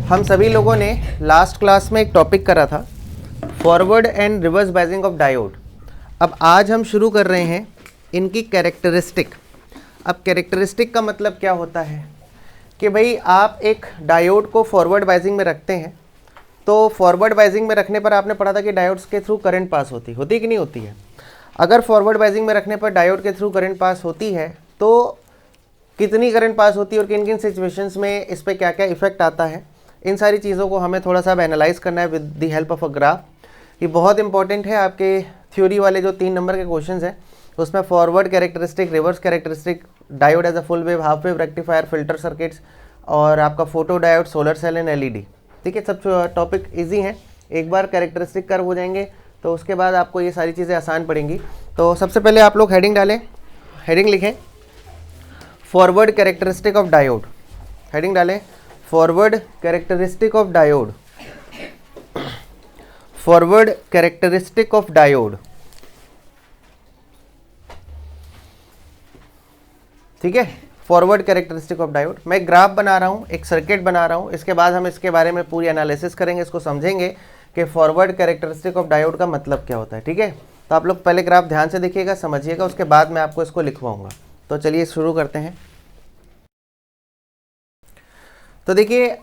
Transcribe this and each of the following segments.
हम सभी लोगों ने लास्ट क्लास में एक टॉपिक करा था, forward and reverse biasing of diode. अब आज हम शुरू कर रहे हैं इनकी कैरेक्टरिस्टिक। अब कैरेक्टरिस्टिक का मतलब क्या होता है कि भाई आप एक डायोड को फॉरवर्ड बायसिंग में रखते हैं, तो फॉरवर्ड बायसिंग में रखने पर आपने पढ़ा था कि डायोड्स के थ्रू करंट पास होती कि नहीं होती है। अगर फॉरवर्ड बायसिंग में रखने पर डायोड के थ्रू करंट पास होती है तो कितनी करंट पास होती है और किन किन सिचुएशंस में इस पर क्या क्या इफेक्ट आता है, इन सारी चीज़ों को हमें थोड़ा सा एनालाइज करना है with the help of a graph. ये बहुत इंपॉर्टेंट है। आपके थ्योरी वाले जो 3 नंबर के क्वेश्चंस हैं उसमें forward characteristic, reverse characteristic, diode as a full wave, half wave rectifier, filter circuits और आपका photo diode, solar cell and LED. ठीक है, सब टॉपिक ईजी हैं। एक बार कैरेक्टरिस्टिक कर्व हो जाएंगे तो उसके बाद आपको ये सारी चीज़ें आसान पड़ेंगी। तो सबसे पहले आप लोग हेडिंग डालें, हेडिंग लिखें forward characteristic of diode. Heading डालें forward characteristic of diode, forward characteristic of diode. ठीक है, फॉरवर्ड कैरेक्टरिस्टिक ऑफ डायोड। मैं ग्राफ बना रहा हूँ, एक सर्किट बना रहा हूँ, इसके बाद हम इसके बारे में पूरी एनालिसिस करेंगे, इसको समझेंगे कि फॉरवर्ड कैरेक्टरिस्टिक ऑफ डायोड का मतलब क्या होता है। ठीक है, तो आप लोग पहले ग्राफ ध्यान से देखिएगा, समझिएगा, उसके बाद मैं आपको इसको लिखवाऊंगा। तो चलिए शुरू करते हैं। तो देखिए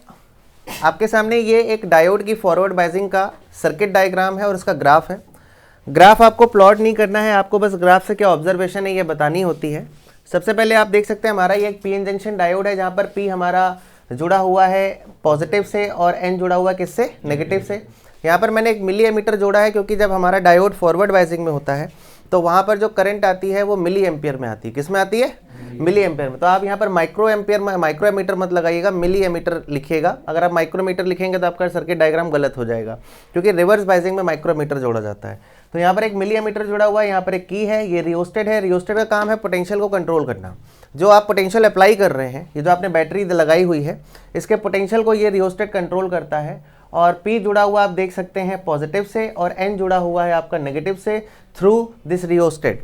आपके सामने ये एक डायोड की फॉरवर्ड बायसिंग का सर्किट डायग्राम है और इसका ग्राफ है। ग्राफ आपको प्लॉट नहीं करना है, आपको बस ग्राफ से क्या ऑब्जर्वेशन है ये बतानी होती है। सबसे पहले आप देख सकते हैं हमारा ये एक पीएन जंक्शन डायोड है, जहाँ पर पी हमारा जुड़ा हुआ है पॉजिटिव से और एन जुड़ा हुआ है किससे, नेगेटिव से। यहाँ पर मैंने एक मिली एमीटर जोड़ा है क्योंकि जब हमारा डायोड फॉरवर्ड बायसिंग में होता है तो वहाँ पर जो करंट आती है वो मिली एम्पियर में आती है। किस में आती है? मिली एम्पियर में। तो आप यहाँ पर माइक्रो एमीटर मत लगाइएगा, मिली एमीटर लिखिएगा। अगर आप माइक्रोमीटर लिखेंगे तो आपका सर्किट डायग्राम गलत हो जाएगा, क्योंकि रिवर्स बायसिंग में माइक्रोमीटर जोड़ा जाता है। तो यहाँ पर एक मिली एमीटर जुड़ा हुआ है, यहाँ पर एक की है, ये रियोस्टेट है। रियोस्टेट का काम है पोटेंशियल को कंट्रोल करना। जो आप पोटेंशियल अप्लाई कर रहे हैं, ये जो आपने बैटरी लगाई हुई है, इसके पोटेंशियल को ये रियोस्टेट कंट्रोल करता है। और P जुड़ा हुआ आप देख सकते हैं पॉजिटिव से और N जुड़ा हुआ है आपका नेगेटिव से, through this rheostat.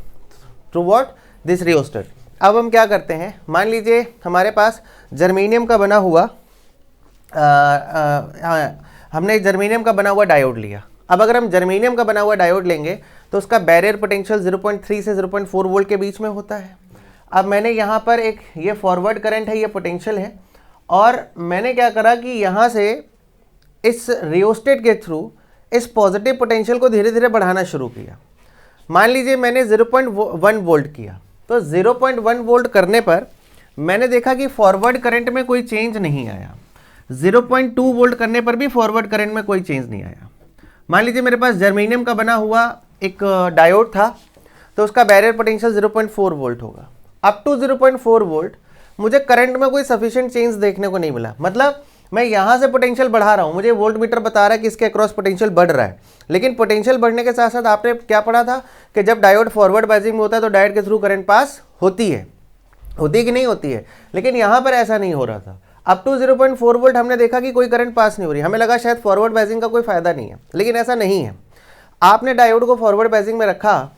Through what? This rheostat. अब हम क्या करते हैं, मान लीजिए हमारे पास जर्मेनियम का बना हुआ हमने जर्मेनियम का बना हुआ डायोड लिया। अब अगर हम जर्मेनियम का बना हुआ डायोड लेंगे तो उसका बैरियर पोटेंशियल 0.3 से 0.4 वोल्ट के बीच में होता है। अब मैंने यहाँ पर एक ये फॉरवर्ड करंट है, ये पोटेंशियल है, और मैंने क्या करा कि यहाँ से इस रियोस्टेट के थ्रू इस पॉजिटिव पोटेंशियल को धीरे धीरे बढ़ाना शुरू किया। मान लीजिए मैंने 0.1 वोल्ट किया, तो 0.1 वोल्ट करने पर मैंने देखा कि फॉरवर्ड करंट में कोई चेंज नहीं आया। 0.2 वोल्ट करने पर भी फॉरवर्ड करंट में कोई चेंज नहीं आया। मान लीजिए मेरे पास जर्मेनियम का बना हुआ एक डायोड था, तो उसका बैरियर पोटेंशियल 0.4 वोल्ट होगा। अप टू 0.4 वोल्ट मुझे करंट में कोई सफिशिएंट चेंज देखने को नहीं मिला। मतलब मैं यहाँ से पोटेंशियल बढ़ा रहा हूँ, मुझे वोल्ट मीटर बता रहा है कि इसके अक्रॉस पोटेंशियल बढ़ रहा है, लेकिन पोटेंशियल बढ़ने के साथ साथ आपने क्या पढ़ा था कि जब डायोड फॉरवर्ड बायसिंग में होता है तो डायोड के थ्रू करंट पास होती है कि नहीं होती है, लेकिन यहाँ पर ऐसा नहीं हो रहा था। अप टू 0.4 वोल्ट हमने देखा कि कोई करंट पास नहीं हो रही, हमें लगा शायद फॉरवर्ड बायसिंग का कोई फायदा नहीं है, लेकिन ऐसा नहीं है। आपने डायोड को फॉरवर्ड बायसिंग में रखा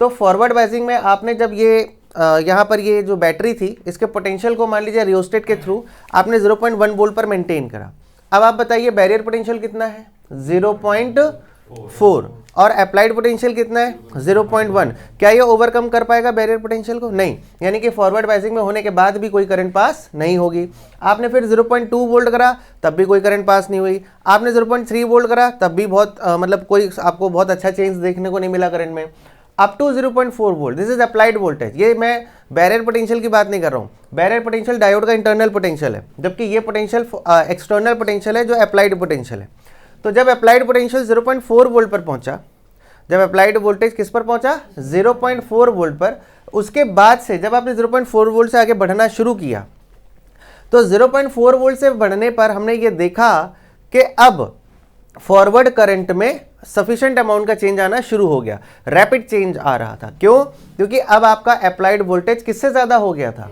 तो फॉरवर्ड बायसिंग में आपने जब ये यहाँ पर ये जो बैटरी थी इसके पोटेंशियल को मान लीजिए रियोस्टेट के थ्रू आपने 0.1 वोल्ट पर मेंटेन करा। अब आप बताइए बैरियर पोटेंशियल कितना है? 0.4 और अप्लाइड पोटेंशियल कितना है? 0.1। क्या ये ओवरकम कर पाएगा बैरियर पोटेंशियल को? नहीं। यानी कि फॉरवर्ड बायसिंग में होने के बाद भी कोई करंट पास नहीं होगी। आपने फिर 0.2 वोल्ट करा तब भी कोई करंट पास नहीं हुई। आपने 0.3 वोल्ट करा तब भी बहुत मतलब कोई आपको बहुत अच्छा चेंज देखने को नहीं मिला करंट में। Up to 0.4 volt, this is applied voltage. ये मैं बैरियर पोटेंशियल की बात नहीं कर रहा हूँ। बैरियर पोटेंशियल डायोड का इंटरनल पोटेंशियल है, जबकि ये पोटेंशियल एक्सटर्नल पोटेंशियल है जो अप्लाइड पोटेंशियल है। तो जब अप्लाइड पोटेंशियल 0.4 वोल्ट पर पहुंचा, जब अप्लाइड वोल्टेज किस पर पहुंचा? 0.4 वोल्ट पर, उसके बाद से जब आपने 0.4 वोल्ट से आगे बढ़ना शुरू किया तो 0.4 वोल्ट से बढ़ने पर हमने ये देखा कि अब फॉरवर्ड करंट में सफिशिएंट अमाउंट का चेंज आना शुरू हो गया, रैपिड चेंज आ रहा था। क्यों? क्योंकि अब आपका अप्लाइड वोल्टेज किससे ज्यादा हो गया था?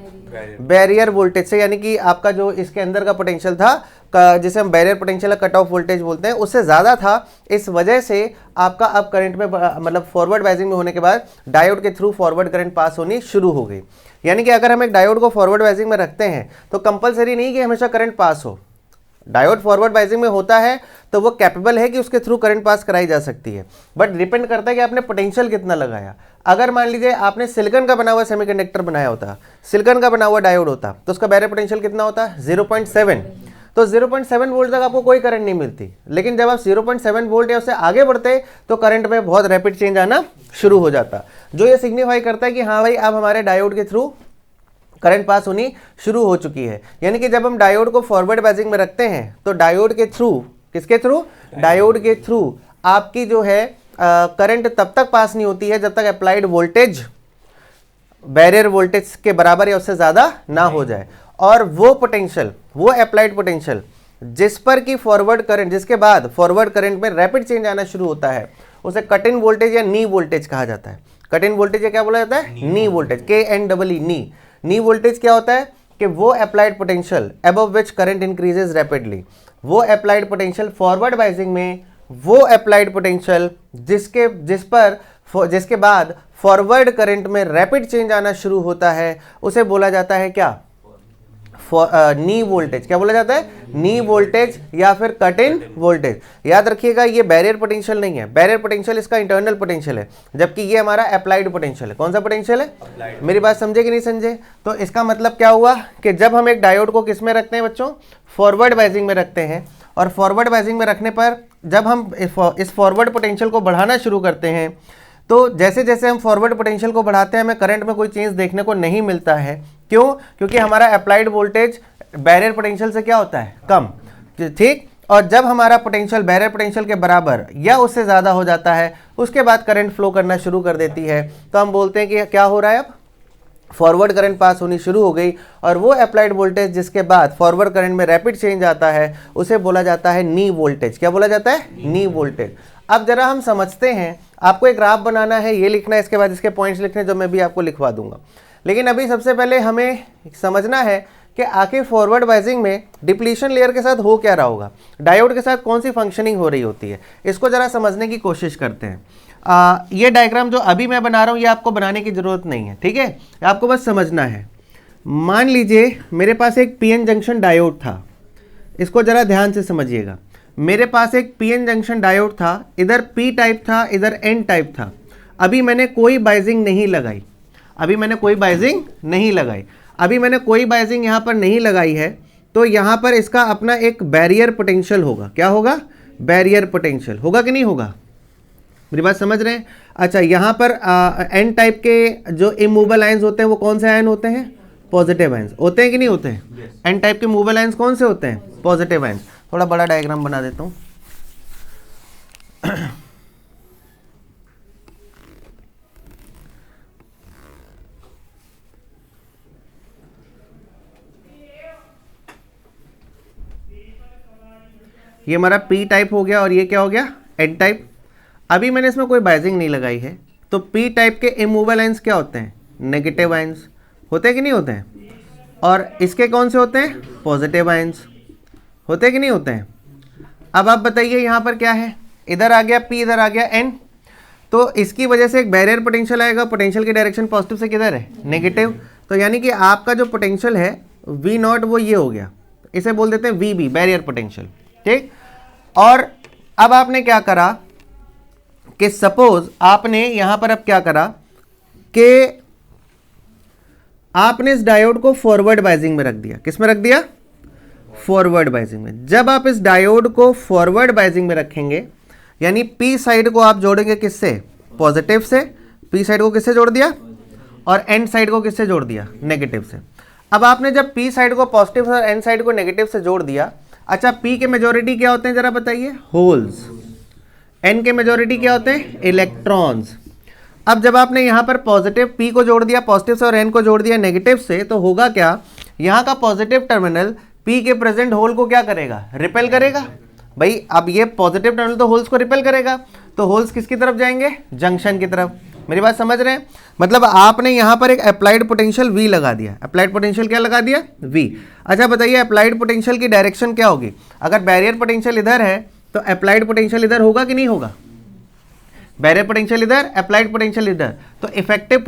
बैरियर वोल्टेज से। यानी कि आपका जो इसके अंदर का पोटेंशियल था, जिसे हम barrier potential cut off voltage बोलते हैं, उससे ज्यादा था। इस वजह से आपका अब करंट में मतलब फॉरवर्ड बायसिंग में होने के बाद डायोड के थ्रू फॉरवर्ड करंट पास होनी शुरू हो गई। यानी कि अगर हम एक डायोड को फॉरवर्ड बायसिंग में रखते हैं तो कंपलसरी नहीं कि हमेशा करंट पास हो, डायोड फॉरवर्ड बाइजिंग में होता है तो वो कैपेबल है कि उसके थ्रू करंट पास कराई जा सकती है, बट डिपेंड करता है कि आपने पोटेंशियल कितना लगाया। अगर मान लीजिए आपने सिलिकॉन का बना हुआ सेमीकंडक्टर बनाया होता, सिलिकॉन का बना हुआ डायोड होता, तो उसका बैरियर पोटेंशियल कितना होता है 0.7, तो 0.7 वोल्ट तक आपको कोई करंट नहीं मिलती। लेकिन जब आप 0.7 वोल्ट या उससे आगे बढ़ते तो करंट में बहुत रैपिड चेंज आना शुरू हो जाता, जो ये सिग्निफाई करता है कि हाँ भाई अब हमारे डायोड के थ्रू करंट पास होनी शुरू हो चुकी है। यानी कि जब हम डायोड को फॉरवर्ड बाइजिंग में रखते हैं तो डायोड के थ्रू, किसके थ्रू, डायोड के थ्रू आपकी जो है करंट तब तक पास नहीं होती है जब तक अप्लाइड वोल्टेज बैरियर वोल्टेज के बराबर या उससे ज़्यादा ना हो जाए। और वो पोटेंशियल, वो अप्लाइड पोटेंशियल जिस पर कि फॉरवर्ड करंट, जिसके बाद फॉरवर्ड करंट में रैपिड चेंज आना शुरू होता है, उसे कट इन वोल्टेज या नी वोल्टेज कहा जाता है। कट इन वोल्टेज या क्या बोला जाता है, नी वोल्टेज, KNEE, नी। नी वोल्टेज क्या होता है कि वो अप्लाइड पोटेंशियल अबव विच करंट इंक्रीजेज रैपिडली, वो अप्लाइड पोटेंशियल फॉरवर्ड बाइजिंग में, वो अप्लाइड पोटेंशियल जिसके बाद फॉरवर्ड करंट में रैपिड चेंज आना शुरू होता है, उसे बोला जाता है क्या, नी वोल्टेज। क्या बोला जाता है, नी वोल्टेज या फिर कट इन वोल्टेज। याद रखिएगा ये बैरियर पोटेंशियल नहीं है, बैरियर पोटेंशियल इसका इंटरनल पोटेंशियल है, जबकि ये हमारा अप्लाइड पोटेंशियल है। कौन सा पोटेंशियल है, मेरी बात समझे कि नहीं समझे। तो इसका मतलब क्या हुआ कि जब हम एक डायोड को किस में रखते हैं बच्चों, फॉरवर्ड बाइजिंग में रखते हैं, और फॉरवर्ड बाइजिंग में रखने पर जब हम इस फॉरवर्ड पोटेंशियल को बढ़ाना शुरू करते हैं, तो जैसे जैसे हम फॉरवर्ड पोटेंशियल को बढ़ाते हैं हमें करंट में कोई चेंज देखने को नहीं मिलता है। क्यों, क्योंकि हमारा अप्लाइड वोल्टेज बैरियर पोटेंशियल से क्या होता है, कम, ठीक। और जब हमारा पोटेंशियल बैरियर पोटेंशियल के बराबर या उससे ज़्यादा हो जाता है, उसके बाद करंट फ्लो करना शुरू कर देती है, तो हम बोलते हैं कि क्या हो रहा है, अब फॉरवर्ड करंट पास होनी शुरू हो गई। और वो अप्लाइड वोल्टेज जिसके बाद फॉरवर्ड करंट में रैपिड चेंज आता है, उसे बोला जाता है नी वोल्टेज। क्या बोला जाता है, नी वोल्टेज। अब जरा हम समझते हैं, आपको एक ग्राफ बनाना है, ये लिखना है, इसके बाद इसके पॉइंट्स लिखने, जो मैं भी आपको लिखवा दूंगा। लेकिन अभी सबसे पहले हमें समझना है कि आखिर फॉरवर्ड बाइजिंग में डिप्लीशन लेयर के साथ हो क्या रहा होगा, डायोड के साथ कौन सी फंक्शनिंग हो रही होती है, इसको जरा समझने की कोशिश करते हैं। ये डायग्राम जो अभी मैं बना रहा हूँ ये आपको बनाने की ज़रूरत नहीं है, ठीक है, आपको बस समझना है। मान लीजिए मेरे पास एक पीएन जंक्शन डायोड था, इसको ज़रा ध्यान से समझिएगा। मेरे पास एक पीएन जंक्शन डायोड था, इधर पी टाइप था, इधर एन टाइप था। अभी मैंने कोई बाइजिंग नहीं लगाई, अभी मैंने कोई बाइजिंग नहीं लगाई, अभी मैंने कोई बाइजिंग यहाँ पर नहीं लगाई है, तो यहाँ पर इसका अपना एक बैरियर पोटेंशियल होगा। क्या होगा, बैरियर पोटेंशियल होगा कि नहीं होगा, मेरी बात समझ रहे हैं। अच्छा, यहाँ पर एन टाइप के जो इमूवेबल आयंस होते हैं वो कौन से आयन होते हैं, पॉजिटिव आयंस होते हैं कि नहीं होते हैं। एन टाइप के मूवेबल आयंस कौन से होते हैं, पॉजिटिव आयंस। थोड़ा बड़ा डायग्राम बना देता हूँ। ये हमारा पी टाइप हो गया और ये क्या हो गया, एन टाइप। अभी मैंने इसमें कोई बाइजिंग नहीं लगाई है, तो पी टाइप के इमूवेबल आयंस क्या होते हैं, नेगेटिव आयंस होते हैं कि नहीं होते हैं। और इसके कौन से होते हैं, पॉजिटिव आयंस होते हैं कि नहीं होते हैं। अब आप बताइए यहाँ पर क्या है, इधर आ गया पी, इधर आ गया एन, तो इसकी वजह से एक बैरियर पोटेंशियल आएगा, पोटेंशियल की डायरेक्शन पॉजिटिव से किधर है, नेगेटिव। तो यानी कि आपका जो पोटेंशियल है वी नॉट वो ये हो गया, इसे बोल देते हैं वी बी, बैरियर पोटेंशियल, ठीक। और अब आपने क्या करा कि सपोज आपने यहां पर अब क्या करा कि आपने इस डायोड को फॉरवर्ड बाइजिंग में रख दिया। किस में रख दिया, फॉरवर्ड बाइजिंग में। जब आप इस डायोड को फॉरवर्ड बाइजिंग में रखेंगे, यानी पी साइड को आप जोड़ेंगे किससे, पॉजिटिव से, पी साइड को किससे जोड़ दिया, और एन साइड को किससे जोड़ दिया, नेगेटिव से। अब आपने जब पी साइड को पॉजिटिव और एन साइड को नेगेटिव से जोड़ दिया, अच्छा पी के मेजॉरिटी क्या होते हैं जरा बताइए, होल्स। एन के मेजॉरिटी क्या होते हैं, इलेक्ट्रॉन्स। अब जब आपने यहाँ पर पॉजिटिव पी को जोड़ दिया पॉजिटिव से और एन को जोड़ दिया नेगेटिव से, तो होगा क्या, यहाँ का पॉजिटिव टर्मिनल पी के प्रेजेंट होल को क्या करेगा, रिपेल करेगा। भाई अब ये पॉजिटिव टर्मिनल तो होल्स को रिपेल करेगा, तो होल्स किसकी तरफ जाएंगे, जंक्शन की तरफ। मेरी बात समझ रहे हैं, मतलब आपने यहाँ पर एक अप्लाइड पोटेंशियल V लगा दिया। अप्लाइड पोटेंशियल क्या लगा दिया, V। अच्छा बताइए अप्लाइड पोटेंशियल की डायरेक्शन क्या होगी, अगर बैरियर पोटेंशियल इधर है तो अप्लाइड पोटेंशियल इधर होगा कि नहीं होगा, बैरियर पोटेंशियल इधर, अप्लाइड पोटेंशियल इधर। तो इफेक्टिव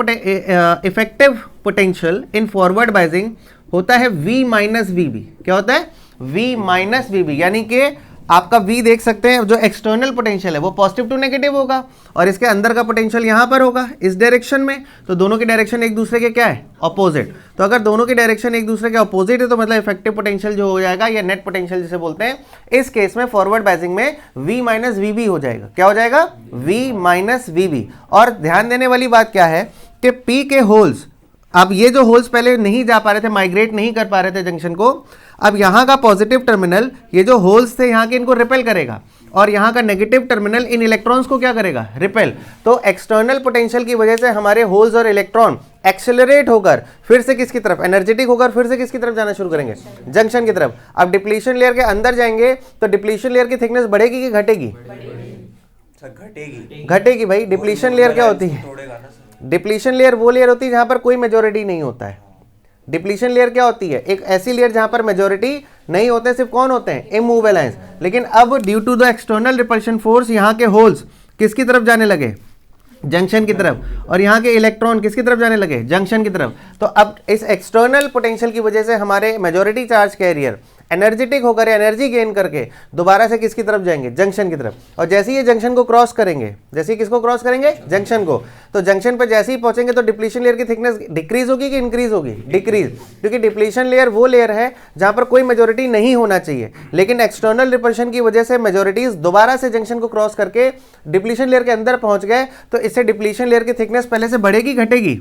पोटेंशियल इन फॉरवर्ड बाइजिंग होता है V माइनस VB। क्या होता है, V माइनस VB, यानी कि आपका V देख सकते हैं जो एक्सटर्नल पोटेंशियल है वो पॉजिटिव टू नेगेटिव होगा और इसके अंदर का पोटेंशियल यहाँ पर होगा इस डायरेक्शन में, तो दोनों की डायरेक्शन एक दूसरे के क्या है, अपोजिट। तो अगर दोनों की डायरेक्शन एक दूसरे के अपोजिट है तो मतलब इफेक्टिव पोटेंशियल जो हो जाएगा या नेट पोटेंशियल जिसे बोलते हैं, इस केस में फॉरवर्ड बायसिंग में V माइनस VB हो जाएगा। क्या हो जाएगा? V minus VB। और ध्यान देने वाली बात क्या है कि P के होल्स, अब ये जो होल्स पहले नहीं जा पा रहे थे, माइग्रेट नहीं कर पा रहे थे जंक्शन को, अब यहाँ का पॉजिटिव टर्मिनल ये जो होल्स थे यहाँ के इनको रिपेल करेगा और यहाँ का नेगेटिव टर्मिनल इन इलेक्ट्रॉन्स को क्या करेगा, रिपेल। तो एक्सटर्नल पोटेंशियल की वजह से हमारे होल्स और इलेक्ट्रॉन एक्सेलरेट होकर फिर से किसकी तरफ, एनर्जेटिक होकर फिर से किसकी तरफ जाना शुरू करेंगे, जंक्शन की तरफ। अब डिप्लीशन लेयर के अंदर जाएंगे तो डिप्लीशन लेयर की थिकनेस बढ़ेगी कि घटेगी? घटेगी। घटेगी भाई। डिप्लीशन लेयर क्या होती है? डिप्लीशन लेयर वो लेयर होती है जहां पर कोई मेजॉरिटी नहीं होता है। डिप्लीशन लेयर क्या होती है? एक ऐसी लेयर जहां पर मेजॉरिटी नहीं होते, सिर्फ कौन होते हैं, इमूवेबल आयंस। लेकिन अब due to the external repulsion force यहाँ के होल्स किसकी तरफ जाने लगे, जंक्शन की तरफ, और यहाँ के इलेक्ट्रॉन किसकी तरफ जाने लगे, जंक्शन की तरफ। तो अब इस एक्सटर्नल पोटेंशियल की वजह से हमारे मेजॉरिटी चार्ज कैरियर एनर्जेटिक होकर एनर्जी गेन करके दोबारा से किसकी तरफ जाएंगे, जंक्शन की तरफ। और जैसे ही ये जंक्शन को क्रॉस करेंगे, जैसे ही किसको क्रॉस करेंगे, जंक्शन को, तो जंक्शन पर जैसे ही पहुंचेंगे तो डिप्लीशन लेयर की थिकनेस डिक्रीज होगी कि इंक्रीज होगी, डिक्रीज। क्योंकि डिप्लीशन लेयर वो लेयर है जहां पर कोई मेजॉरिटी नहीं होना चाहिए, लेकिन एक्सटर्नल रिपल्शन की वजह से मेजॉरिटीज दोबारा से जंक्शन को क्रॉस करके डिप्लीशन लेयर के अंदर पहुंच गए। तो इससे डिप्लीशन लेयर की थिकनेस पहले से बढ़ेगी, घटेगी?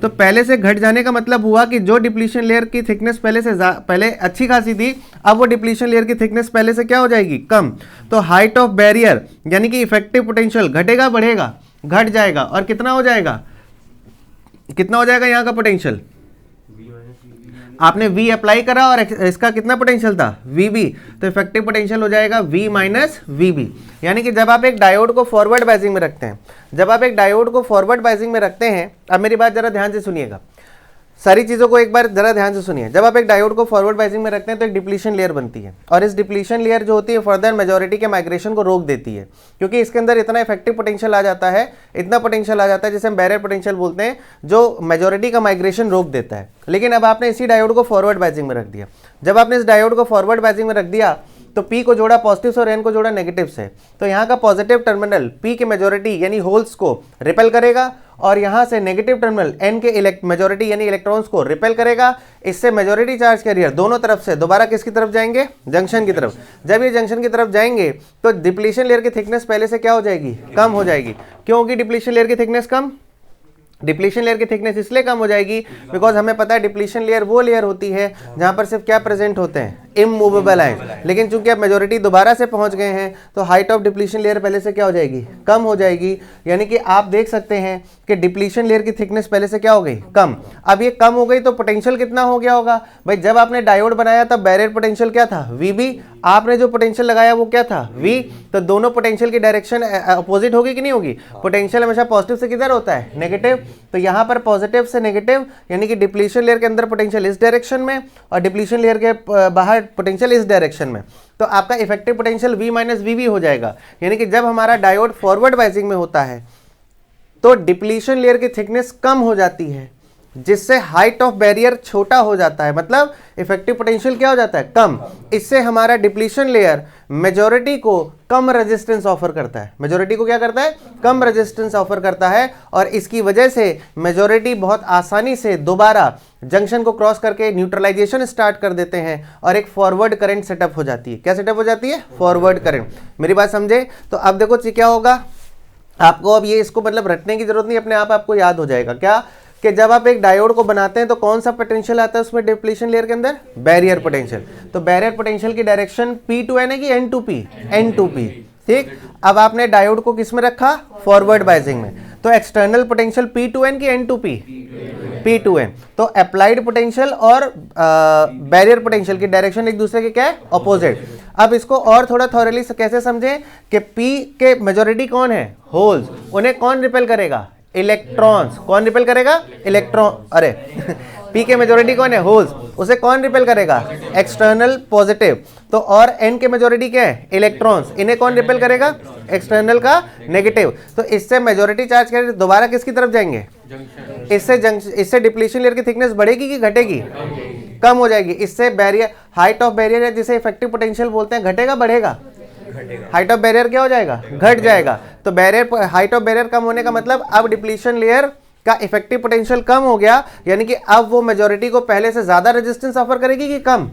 तो पहले से घट जाने का मतलब हुआ कि जो डिप्लीशन लेयर की थिकनेस पहले अच्छी खासी थी, अब वो डिप्लीशन लेयर की थिकनेस पहले से क्या हो जाएगी, कम। तो हाइट ऑफ बैरियर यानी कि इफेक्टिव पोटेंशियल घटेगा, बढ़ेगा, घट जाएगा। और कितना हो जाएगा, कितना हो जाएगा यहाँ का पोटेंशियल? आपने V अप्लाई करा और इसका कितना पोटेंशियल था, VB, तो इफेक्टिव पोटेंशियल हो जाएगा V माइनस VB। यानी कि जब आप एक डायोड को फॉरवर्ड बायसिंग में रखते हैं, जब आप एक डायोड को फॉरवर्ड बायसिंग में रखते हैं, अब मेरी बात जरा ध्यान से सुनिएगा, सारी चीज़ों को एक बार जरा ध्यान से सुनिए। जब आप एक डायोड को फॉरवर्ड बायसिंग में रखते हैं तो एक डिप्लीशन लेयर बनती है, और इस डिप्लीशन लेयर जो होती है फर्दर मेजॉरिटी के माइग्रेशन को रोक देती है, क्योंकि इसके अंदर इतना इफेक्टिव पोटेंशियल आ जाता है, इतना पोटेंशियल आ जाता है जिसे हम बैरियर पोटेंशियल बोलते हैं, जो मेजॉरिटी का माइग्रेशन रोक देता है। लेकिन अब आपने इसी डायोड को फॉरवर्ड बायसिंग में रख दिया। जब आपने इस डायोड को फॉरवर्ड बायसिंग में रख दिया तो P को जोड़ा पॉजिटिव से और N को जोड़ा नेगेटिव से, तो यहाँ का पॉजिटिव टर्मिनल P के मेजॉरिटी यानी होल्स को रिपेल करेगा और यहाँ से नेगेटिव टर्मिनल N के मेजॉरिटी यानी इलेक्ट्रॉन्स को रिपेल करेगा। इससे मेजॉरिटी चार्ज कैरियर दोनों तरफ से दोबारा किसकी तरफ जाएंगे, जंक्शन की तरफ। जब ये जंक्शन की तरफ जाएंगे तो डिप्लीशन लेयर की थिकनेस पहले से क्या हो जाएगी, कम हो जाएगी। क्यों होगी डिप्लीशन लेयर की थिकनेस कम? डिप्लीशन लेयर की थिकनेस इसलिए कम हो जाएगी बिकॉज हमें पता है डिप्लीशन लेयर वो लेयर होती है जहां पर सिर्फ क्या प्रेजेंट होते हैं, इमूवेबल आयंस। लेकिन चूंकि अब मेजॉरिटी दोबारा से पहुंच गए हैं तो हाइट ऑफ डिप्लीशन लेयर पहले से क्या हो जाएगी, कम हो जाएगी। यानी कि आप देख सकते हैं कि डिप्लीशन लेयर की थिकनेस पहले से क्या हो गई, कम। अब ये कम हो गई तो पोटेंशियल कितना हो गया होगा भाई? जब आपने डायोड बनाया तब बैरियर पोटेंशियल क्या था, VB। आपने जो पोटेंशियल लगाया वो क्या था, V। तो दोनों पोटेंशियल की डायरेक्शन अपोजिट होगी कि नहीं होगी? पोटेंशियल हमेशा पॉजिटिव से किधर होता है, नेगेटिव। तो यहाँ पर पॉजिटिव से नेगेटिव, यानी कि डिप्लीशन लेयर के अंदर पोटेंशियल इस डायरेक्शन में और डिप्लीशन लेयर के बाहर पोटेंशियल इस डायरेक्शन में। तो आपका effective potential V minus VB हो जाएगा। यानी कि जब हमारा डायोड फॉरवर्ड बायसिंग में होता है तो डिप्लीशन लेयर की थिकनेस कम हो जाती है, जिससे हाइट ऑफ बैरियर छोटा हो जाता है, मतलब इफेक्टिव पोटेंशियल क्या हो जाता है, कम। इससे हमारा डिप्लीशन लेयर मेजॉरिटी को कम रेजिस्टेंस ऑफर करता है। मेजॉरिटी को क्या करता है, कम रेजिस्टेंस ऑफर करता है, और इसकी वजह से मेजॉरिटी बहुत आसानी से दोबारा जंक्शन को क्रॉस करके न्यूट्रलाइजेशन स्टार्ट कर देते हैं और एक फॉरवर्ड करंट सेटअप हो जाती है। क्या सेटअप हो जाती है, फॉरवर्ड करंट। मेरी बात समझे? तो अब देखो क्या होगा आपको, अब ये इसको मतलब रटने की जरूरत नहीं, अपने आप आपको याद हो जाएगा। क्या कि जब आप एक डायोड को बनाते हैं तो कौन सा पोटेंशियल आता है उसमें डिप्लीशन लेयर के अंदर, बैरियर पोटेंशियल। तो बैरियर पोटेंशियल की डायरेक्शन P to N है कि N to P, N to P। ठीक, अब आपने डायोड को किस में रखा, फॉरवर्ड बायसिंग में, तो external potential P to N की N to P, P to N। तो अप्लाइड पोटेंशियल और बैरियर पोटेंशियल की डायरेक्शन एक दूसरे के क्या है, अपोजिट। अब इसको और थोड़ा थॉरली कैसे समझें कि P के मेजॉरिटी कौन है, होल्स, उन्हें कौन रिपेल करेगा, इलेक्ट्रॉन्स। कौन रिपेल करेगा, इलेक्ट्रॉन। अरे P के मेजोरिटी कौन है, होल्स, उसे कौन रिपेल करेगा, एक्सटर्नल पॉजिटिव। तो और N के मेजोरिटी क्या है, इलेक्ट्रॉन्स, इन्हें कौन रिपेल करेगा, एक्सटर्नल का नेगेटिव। तो इससे मेजोरिटी चार्ज कैरियर दोबारा किसकी तरफ जाएंगे, इससे डिप्लीशन लेयर की थिकनेस बढ़ेगी कि घटेगी, कम हो जाएगी। इससे बैरियर, हाइट ऑफ बैरियर है जिसे इफेक्टिव पोटेंशियल बोलते हैं, घटेगा बढ़ेगा, हाइट ऑफ बैरियर क्या हो जाएगा, घट जाएगा। तो बैरियर, हाइट ऑफ बैरियर कम होने का मतलब अब डिप्लीशन लेयर का इफेक्टिव पोटेंशियल कम हो गया, यानी कि अब वो मेजॉरिटी को पहले से ज्यादा रेजिस्टेंस ऑफर करेगी कि कम,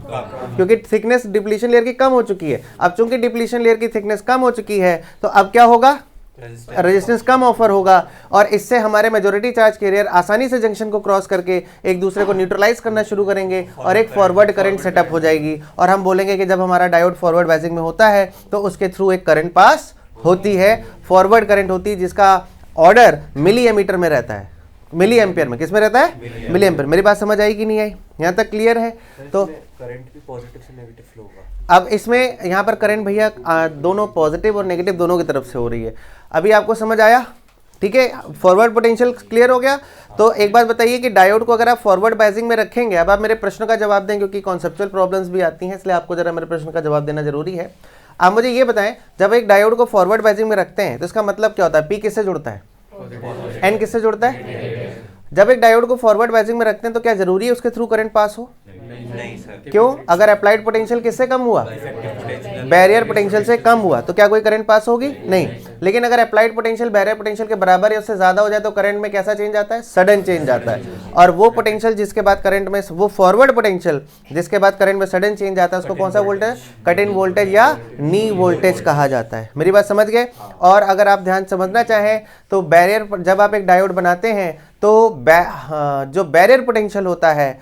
क्योंकि थिकनेस डिप्लीशन लेयर की कम हो चुकी है। अब चूंकि डिप्लीशन लेयर की थिकनेस कम हो चुकी है तो अब क्या होगा, रेजिस्टेंस कम ऑफर होगा, और इससे हमारे मेजॉरिटी चार्ज कैरियर आसानी से जंक्शन को क्रॉस करके एक दूसरे को न्यूट्रलाइज करना शुरू करेंगे और एक फॉरवर्ड करंट सेटअप हो जाएगी। और हम बोलेंगे कि जब हमारा डायोड फॉरवर्ड बायसिंग में होता है तो उसके थ्रू एक करंट पास होती है, फॉरवर्ड करंट होती है, जिसका ऑर्डर मिली एमीटर में रहता है, मिली एम्पियर में, किस में रहता है, मिली एम्पियर। मेरी बात समझ आई कि नहीं आई, यहाँ तक क्लियर है। तो करंट भी पॉजिटिव से नेगेटिव फ्लो होगा। अब इसमें यहाँ पर करंट भैया दोनों पॉजिटिव और नेगेटिव दोनों की तरफ से हो रही है। अभी आपको समझ आया, ठीक है, फॉरवर्ड पोटेंशियल क्लियर हो गया। तो एक बात बताइए कि डायोड को अगर आप फॉरवर्ड बायसिंग में रखेंगे, अब आप मेरे प्रश्न का जवाब दें, क्योंकि कॉन्सेप्चुअल प्रॉब्लम्स भी आती हैं, इसलिए आपको जरा मेरे प्रश्न का जवाब देना जरूरी है। आप मुझे ये बताएं, जब एक डायोड को फॉरवर्ड बायसिंग में रखते हैं तो इसका मतलब क्या होता है, पी किससे जुड़ता है, एन किससे जुड़ता है। जब एक डायोड को फॉरवर्ड बायसिंग में रखते हैं तो क्या जरूरी है उसके थ्रू करंट पास हो, नहीं सर। क्यों, अगर अप्लाइड पोटेंशियल किससे कम हुआ, बैरियर पोटेंशियल से कम हुआ, तो क्या कोई करंट पास होगी, नहीं। लेकिन अगर अप्लाइड पोटेंशियल बैरियर पोटेंशियल के बराबर या उससे ज्यादा हो जाए तो करंट में कैसा चेंज आता है, सडन चेंज आता है। और वो पोटेंशियल जिसके बाद करंट में, वो फॉरवर्ड पोटेंशियल जिसके बाद करंट में सडन चेंज आता है, उसको कौन सा वोल्टेज, कट इन वोल्टेज या नी वोल्टेज कहा जाता है। मेरी बात समझ गए। और अगर आप ध्यान समझना चाहें तो बैरियर, जब आप एक डायोड बनाते हैं तो जो बैरियर पोटेंशियल होता है,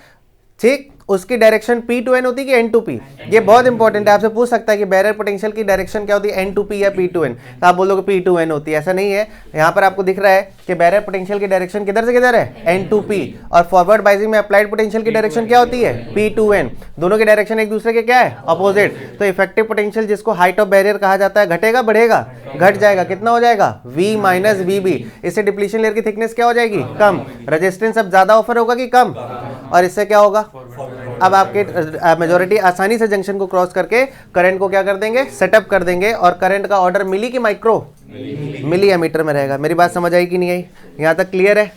ठीक, उसकी डायरेक्शन P to N होती है कि N to P, ये बहुत इंपॉर्टेंट है। आपसे पूछ सकता है कि बैरियर पोटेंशियल की डायरेक्शन क्या होती है, N to P या P to N, तो आप बोलोगे P to N होती है, ऐसा नहीं है। यहाँ पर आपको दिख रहा है कि बैरियर पोटेंशियल की डायरेक्शन किधर से किधर है, N to P, और फॉरवर्ड बायसिंग में अप्लाइड पोटेंशियल की डायरेक्शन क्या होती है, P to N। दोनों की डायरेक्शन एक दूसरे के क्या है, अपोजिट। तो इफेक्टिव पोटेंशियल जिसको हाइट ऑफ बैरियर कहा जाता है, घटेगा बढ़ेगा, घट जाएगा, कितना हो जाएगा, V माइनस VB। इससे डिप्लीशन लेयर की थिकनेस क्या हो जाएगी, कम, रेजिस्टेंस अब ज्यादा ऑफर होगा कि कम, और इससे क्या होगा, अब आपके मेजॉरिटी आसानी से जंक्शन को क्रॉस करके करंट को क्या कर देंगे, सेटअप कर देंगे, और करंट का ऑर्डर मिली की माइक्रो, मिली एमीटर में रहेगा। मेरी बात समझ आई कि नहीं आई, यहाँ तक क्लियर है।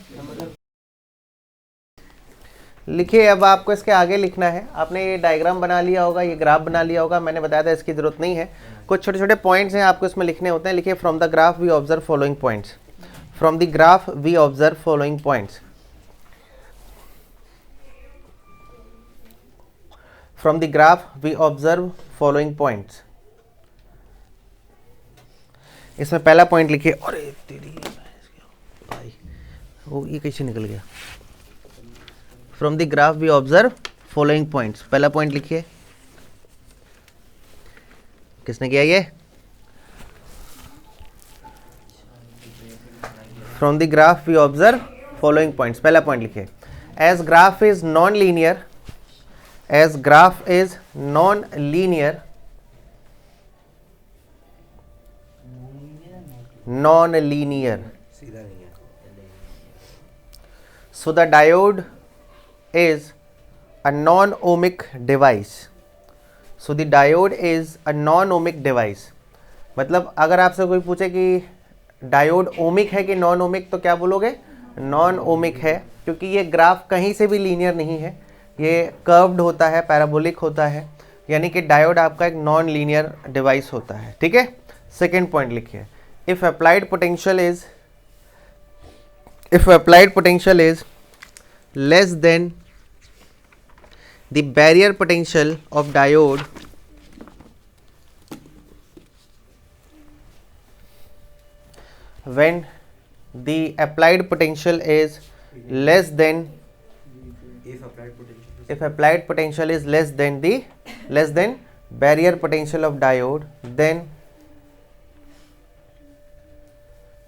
लिखिए, अब आपको इसके आगे लिखना है। आपने ये डायग्राम बना लिया होगा, ये ग्राफ बना लिया होगा, मैंने बताया था इसकी जरूरत नहीं है। कुछ छोटे छोटे पॉइंट्स हैं आपको इसमें लिखने होते हैं। लिखिए, from the graph we observe following points, from the graph we observe following points, from the graph we observe following points। इसमें पहला पॉइंट लिखिए, अरे तेरी भाई, वो ये कैसे निकल गया। from the graph we observe following points, पहला पॉइंट लिखिए। किसने किया ये, from the graph we observe following points, पहला पॉइंट लिखिए। as graph is non-linear, as graph is non-linear, non-linear, so the diode is a non-ohmic device, so the diode is a non-ohmic device। मतलब अगर आपसे कोई पूछे कि diode ohmic है कि नॉन ओमिक, तो क्या बोलोगे, नॉन ओमिक है, क्योंकि ये ग्राफ कहीं से भी लीनियर नहीं है, ये कर्व्ड होता है, पैराबोलिक होता है, यानी कि डायोड आपका एक नॉन लीनियर डिवाइस होता है, ठीक है। सेकेंड पॉइंट लिखिए, if applied potential is less than the barrier potential of diode, when the applied potential is less than, if applied potential is less than barrier potential of diode, then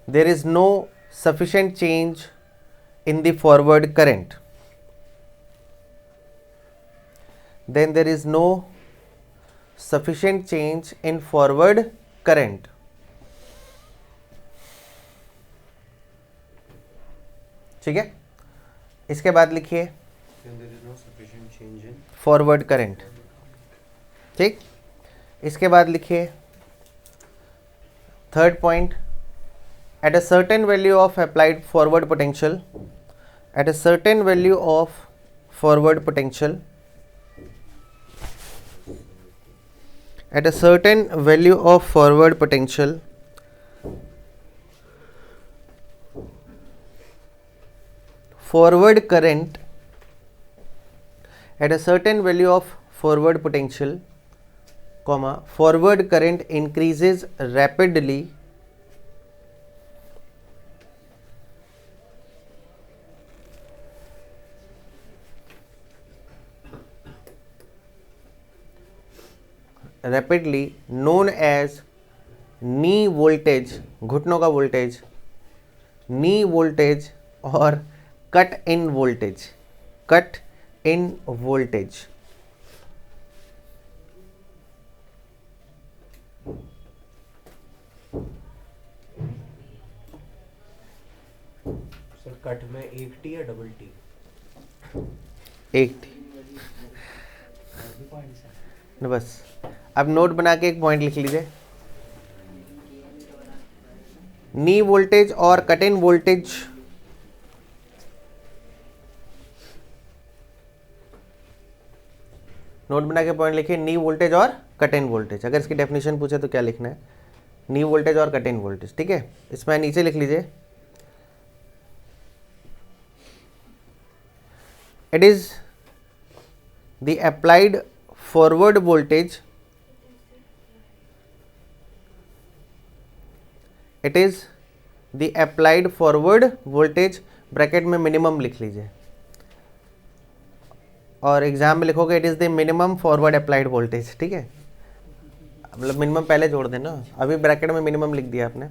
there is no sufficient change in the forward current, then there is no sufficient change in forward current। ठीक है, इसके बाद लिखिए Then there is no sufficient change in forward current. ठीक, इसके बाद लिखिए third point, at a certain value of applied forward potential, at a certain value of forward potential, at a certain value of forward potential, forward current at a certain value of forward potential, comma, forward current increases rapidly known as knee voltage, घुटनों का voltage, knee voltage और cut in voltage, cut in voltage। Sir cut में एक T या double T? एक बस। अब note बना के एक पॉइंट लिख लीजिए, नी वोल्टेज और कट इन वोल्टेज नोट बना के पॉइंट लिखिए, नी वोल्टेज और कट इन वोल्टेज। अगर इसकी डेफिनेशन पूछे तो क्या लिखना है, नी वोल्टेज और कट इन वोल्टेज। ठीक है, इसमें नीचे लिख लीजिए, it is the applied forward voltage, it is the applied forward voltage, bracket में मिनिमम लिख लीजिए, और एग्जाम में लिखोगे it is the minimum forward applied voltage. ठीक है, मतलब मिनिमम पहले जोड़ देना, अभी ब्रैकेट में मिनिमम लिख दिया आपने।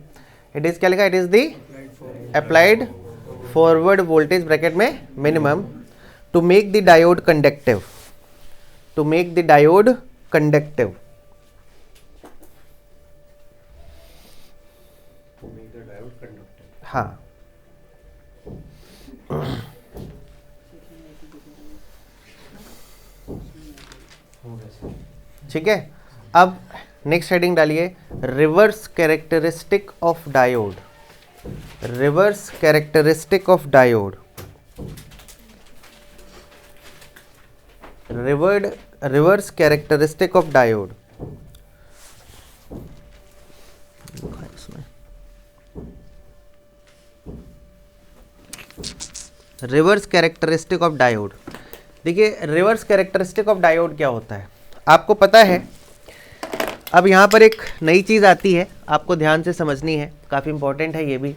इट इज क्या लिखा, it is the applied forward voltage bracket में minimum to make the diode conductive, to make the diode conductive. हाँ, ठीक है। अब नेक्स्ट हेडिंग डालिए, reverse characteristic of diode, reverse characteristic of diode, reverse characteristic of diode. Reverse characteristic of diode. देखिए reverse characteristic of diode क्या होता है आपको पता है। अब यहाँ पर एक नई चीज़ आती है, आपको ध्यान से समझनी है, काफ़ी इंपॉर्टेंट है ये भी।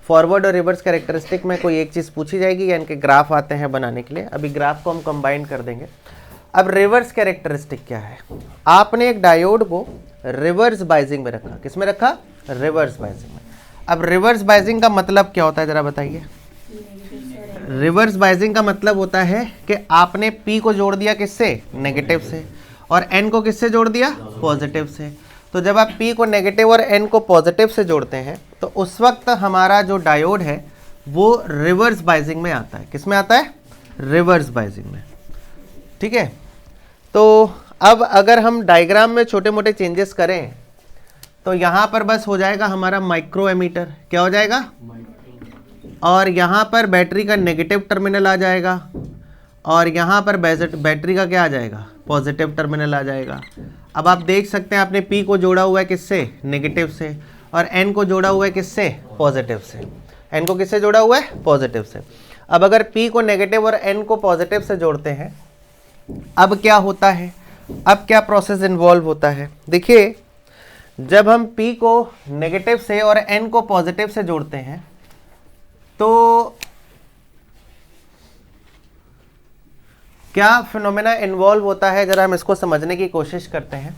फॉरवर्ड और रिवर्स कैरेक्टरिस्टिक में कोई एक चीज़ पूछी जाएगी या इनके ग्राफ आते हैं बनाने के लिए, अभी ग्राफ को हम कंबाइन कर देंगे। अब रिवर्स कैरेक्टरिस्टिक क्या है, आपने एक डायोड को रिवर्स बाइजिंग में रखा, किस में रखा, रिवर्स बाइजिंग में। अब रिवर्स बाइजिंग का मतलब क्या होता है ज़रा बताइए। रिवर्स बाइजिंग का मतलब होता है कि आपने P को जोड़ दिया किससे, नेगेटिव से, और N को किससे जोड़ दिया, पॉजिटिव से। तो जब आप P को नेगेटिव और N को पॉजिटिव से जोड़ते हैं तो उस वक्त हमारा जो डायोड है वो रिवर्स बाइजिंग में आता है। किस में आता है, रिवर्स बाइजिंग में। ठीक है, तो अब अगर हम डायग्राम में छोटे मोटे चेंजेस करें तो यहाँ पर बस हो जाएगा हमारा माइक्रो एमीटर, क्या हो जाएगा, और यहाँ पर बैटरी का नेगेटिव टर्मिनल आ जाएगा, और यहाँ पर बैटरी का क्या आ जाएगा, पॉजिटिव टर्मिनल आ जाएगा। अब आप देख सकते हैं आपने P को जोड़ा हुआ है किससे, नेगेटिव से, और N को जोड़ा हुआ है किससे, पॉजिटिव से। N को किससे जोड़ा हुआ है, पॉजिटिव से। अब अगर P को नेगेटिव और N को पॉजिटिव से जोड़ते हैं, अब क्या होता है, अब क्या प्रोसेस इन्वॉल्व होता है। देखिए जब हम P को नेगेटिव से और N को पॉजिटिव से जोड़ते हैं तो क्या फिनोमेना इन्वॉल्व होता है, जरा हम इसको समझने की कोशिश करते हैं।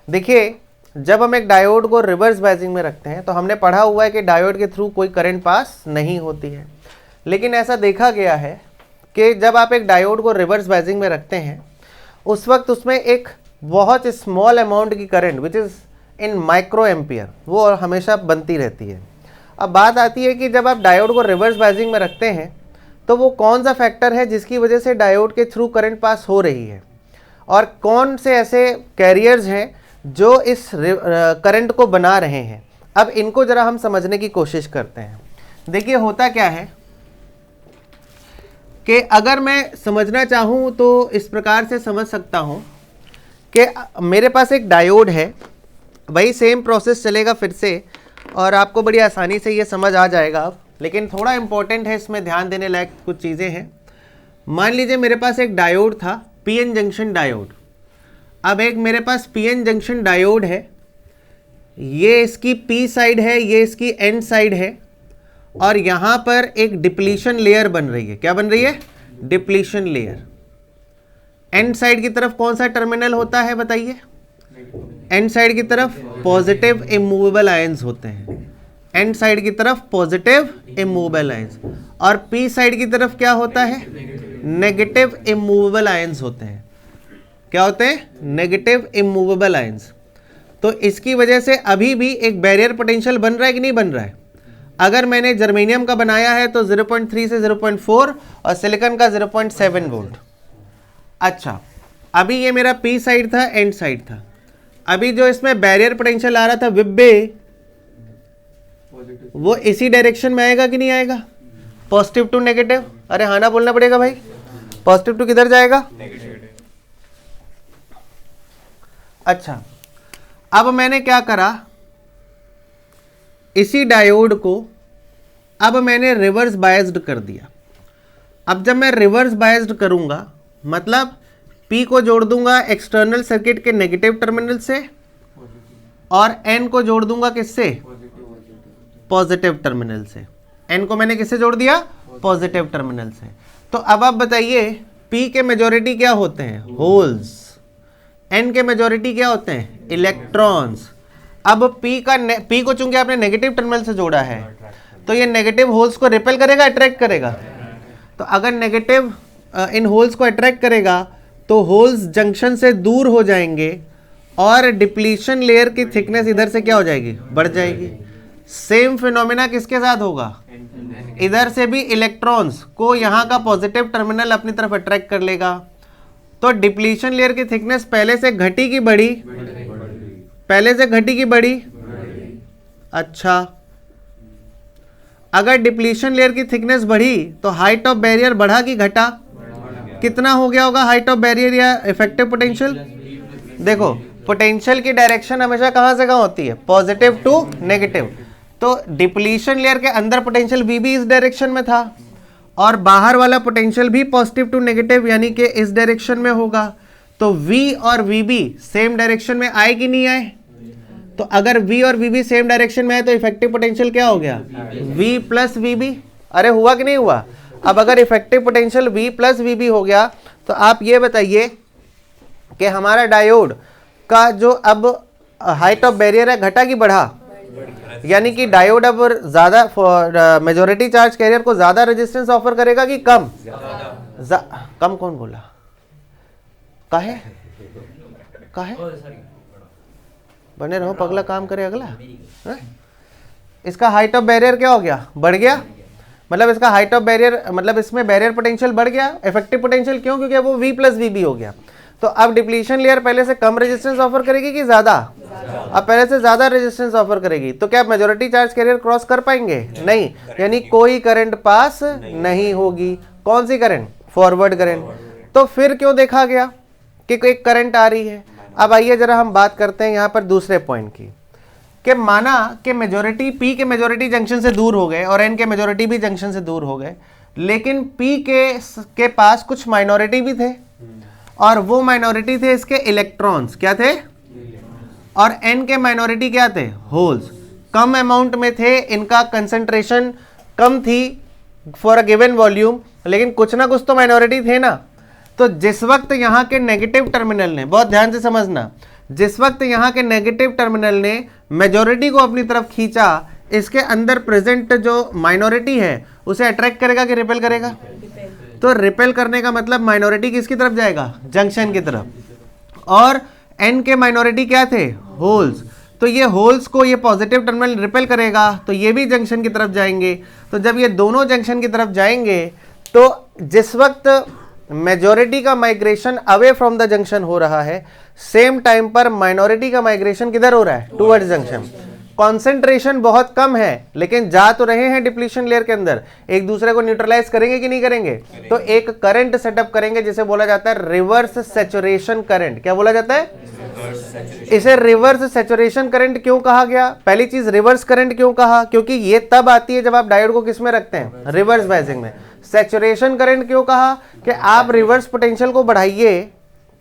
देखिए जब हम एक डायोड को रिवर्स बाइजिंग में रखते हैं तो हमने पढ़ा हुआ है कि डायोड के थ्रू कोई करंट पास नहीं होती है, लेकिन ऐसा देखा गया है कि जब आप एक डायोड को रिवर्स बाइजिंग में रखते हैं उस वक्त उसमें एक बहुत स्मॉल अमाउंट की current which is in micro ampere वो हमेशा बनती रहती है। अब बात आती है कि जब आप डायोड को रिवर्स बाइजिंग में रखते हैं तो वो कौन सा फैक्टर है जिसकी वजह से डायोड के थ्रू करंट पास हो रही है, और कौन से ऐसे कैरियर्स हैं जो इस करंट को बना रहे हैं। अब इनको ज़रा हम समझने की कोशिश करते हैं। देखिए होता क्या है कि अगर मैं समझना चाहूँ तो इस प्रकार से समझ सकता हूँ कि मेरे पास एक डायोड है, वही सेम प्रोसेस चलेगा फिर से, और आपको बड़ी आसानी से ये समझ आ जाएगा अब, लेकिन थोड़ा इम्पोर्टेंट है, इसमें ध्यान देने लायक कुछ चीज़ें हैं। मान लीजिए मेरे पास एक डायोड था, पीएन जंक्शन डायोड। अब एक मेरे पास पीएन जंक्शन डायोड है, ये इसकी पी साइड है, ये इसकी एन साइड है, और यहाँ पर एक डिप्लीशन लेयर बन रही है। क्या बन रही है? Depletion layer. एन साइड की तरफ कौन सा टर्मिनल होता है बताइए? एन साइड की तरफ पॉजिटिव इमूवेबल आयंस होते हैं, एन साइड की तरफ पॉजिटिव इमूवेबल आयंस, और पी साइड की तरफ क्या होता है? नेगेटिव इमूवेबल आयंस होते हैं। क्या होते हैं? Negative immovable ions. तो इसकी वजह से अभी भी एक बैरियर पोटेंशियल बन रहा है कि नहीं बन रहा है? अगर मैंने जर्मेनियम का बनाया है तो 0.3 से 0.4 और सिलिकॉन का 0.7 वोल्ट। अच्छा, अभी ये मेरा पी साइड था, एन साइड था। अभी जो इसमें बैरियर पोटेंशियल आ रहा था विब्बे, वो इसी डायरेक्शन में आएगा कि नहीं आएगा? Positive to negative. अरे हाँ ना बोलना पड़ेगा भाई। पॉजिटिव टू किधर जाएगा? अच्छा, अब मैंने क्या करा, इसी डायोड को अब मैंने रिवर्स बायस्ड कर दिया। अब जब मैं रिवर्स बायस्ड करूंगा मतलब P को जोड़ दूंगा एक्सटर्नल सर्किट के नेगेटिव टर्मिनल से, और N को जोड़ दूंगा किससे? पॉजिटिव टर्मिनल से। N को मैंने किससे जोड़ दिया? पॉजिटिव टर्मिनल से। तो अब आप बताइए P के मेजॉरिटी क्या होते हैं? होल्स। N के मेजॉरिटी क्या होते हैं? इलेक्ट्रॉन्स। अब P को चूंकि आपने नेगेटिव टर्मिनल से जोड़ा है तो ये नेगेटिव होल्स को रिपेल करेगा, अट्रैक्ट करेगा? तो अगर नेगेटिव इन होल्स को अट्रैक्ट करेगा तो होल्स जंक्शन से दूर हो जाएंगे और डिप्लीशन लेयर की थिकनेस इधर से क्या हो जाएगी? बढ़ जाएगी। सेम फिनोमेना किसके साथ होगा? इधर से भी इलेक्ट्रॉन्स को यहाँ का पॉजिटिव टर्मिनल अपनी तरफ अट्रैक्ट कर लेगा। तो डिप्लीशन लेयर की थिकनेस पहले से घटी की बढ़ी? पहले से घटी की बढ़ी? अच्छा, अगर डिप्लीशन लेयर की थिकनेस बढ़ी तो हाइट ऑफ बैरियर बढ़ा कि घटा? कितना हो गया होगा हाइट ऑफ बैरियर या इफेक्टिव पोटेंशियल? देखो, पोटेंशियल की डायरेक्शन हमेशा कहां से कहां होती है? Positive to negative. तो डिप्लीशन लेयर के अंदर पोटेंशियल V भी इस डायरेक्शन में था, और बाहर वाला पोटेंशियल भी पॉजिटिव टू नेगेटिव यानी कि इस डायरेक्शन में होगा। तो V और VB सेम डायरेक्शन में आए कि नहीं आए? तो अगर V और VB सेम डायरेक्शन में आए तो इफेक्टिव पोटेंशियल क्या हो गया? V plus VB। अरे हुआ कि नहीं हुआ? अब अगर effective potential V plus VB हो गया तो आप ये बताइए कि हमारा डायोड का जो अब हाइट ऑफ बैरियर है घटा कि बढ़ा? यानी कि डायोड अब ज़्यादा मेजॉरिटी चार्ज कैरियर को ज़्यादा रेजिस्टेंस ऑफर करेगा कि कम? कम। कौन बोला? काहे? काहे? बने रहो, पगला काम करे अगला है? इसका हाइट ऑफ बैरियर क्या हो गया? बढ़ गया। मतलब इसका हाइट ऑफ बैरियर मतलब इसमें बैरियर पोटेंशियल बढ़ गया। इफेक्टिव पोटेंशियल क्यों? क्योंकि वो V प्लस VB हो गया। तो अब डिप्लीशन लेयर पहले से कम रेजिस्टेंस ऑफर करेगी कि ज़्यादा? अब पहले से ज़्यादा रेजिस्टेंस ऑफर करेगी। तो क्या मेजॉरिटी चार्ज कैरियर क्रॉस कर पाएंगे? नहीं, यानी कोई करंट पास नहीं होगी। कौन सी करंट? Forward current. तो फिर क्यों देखा गया कि एक करंट आ रही है? अब आइए जरा हम बात करते हैं यहाँ पर दूसरे पॉइंट की, कि माना कि मेजॉरिटी P के मेजॉरिटी जंक्शन से दूर हो गए और N के मेजॉरिटी भी जंक्शन से दूर हो गए, लेकिन P के पास कुछ माइनॉरिटी भी थे, और वो माइनॉरिटी थे इसके इलेक्ट्रॉन्स। क्या थे? और N के माइनॉरिटी क्या थे? होल्स। कम अमाउंट में थे, इनका कंसंट्रेशन कम थी फॉर अ गिवन वॉल्यूम, लेकिन कुछ ना कुछ तो माइनॉरिटी थे ना। तो जिस वक्त यहाँ के नेगेटिव टर्मिनल ने, बहुत ध्यान से समझना, जिस वक्त यहाँ के नेगेटिव टर्मिनल ने मेजॉरिटी को अपनी तरफ खींचा, इसके अंदर प्रेजेंट जो माइनॉरिटी है उसे अट्रैक्ट करेगा कि रिपेल करेगा? तो रिपेल करने का मतलब माइनॉरिटी किसकी तरफ जाएगा? जंक्शन की तरफ। और N के माइनॉरिटी क्या थे? होल्स। तो ये होल्स को ये पॉजिटिव टर्मिनल रिपेल करेगा, तो ये भी जंक्शन की तरफ जाएंगे। तो जब ये दोनों जंक्शन की तरफ जाएंगे तो जिस वक्त मेजॉरिटी का migration away from the junction हो रहा है, सेम टाइम पर माइनॉरिटी का माइग्रेशन किधर हो रहा है? Towards junction. कॉन्सेंट्रेशन बहुत कम है लेकिन जा तो रहे हैं डिप्लीशन लेयर के अंदर, एक दूसरे को न्यूट्रलाइज करेंगे कि नहीं करेंगे? तो एक करंट सेटअप करेंगे जिसे बोला जाता है रिवर्स सैचुरेशन करंट। क्या बोला जाता है? इसे रिवर्स सैचुरेशन करंट क्यों कहा गया? पहली चीज, रिवर्स करंट क्यों कहा? क्योंकि ये तब आती है जब आप डायोड को किस में रखते हैं? रिवर्स बायसिंग में। सैचुरेशन करंट क्यों कहा? कि आप रिवर्स पोटेंशियल को बढ़ाइए,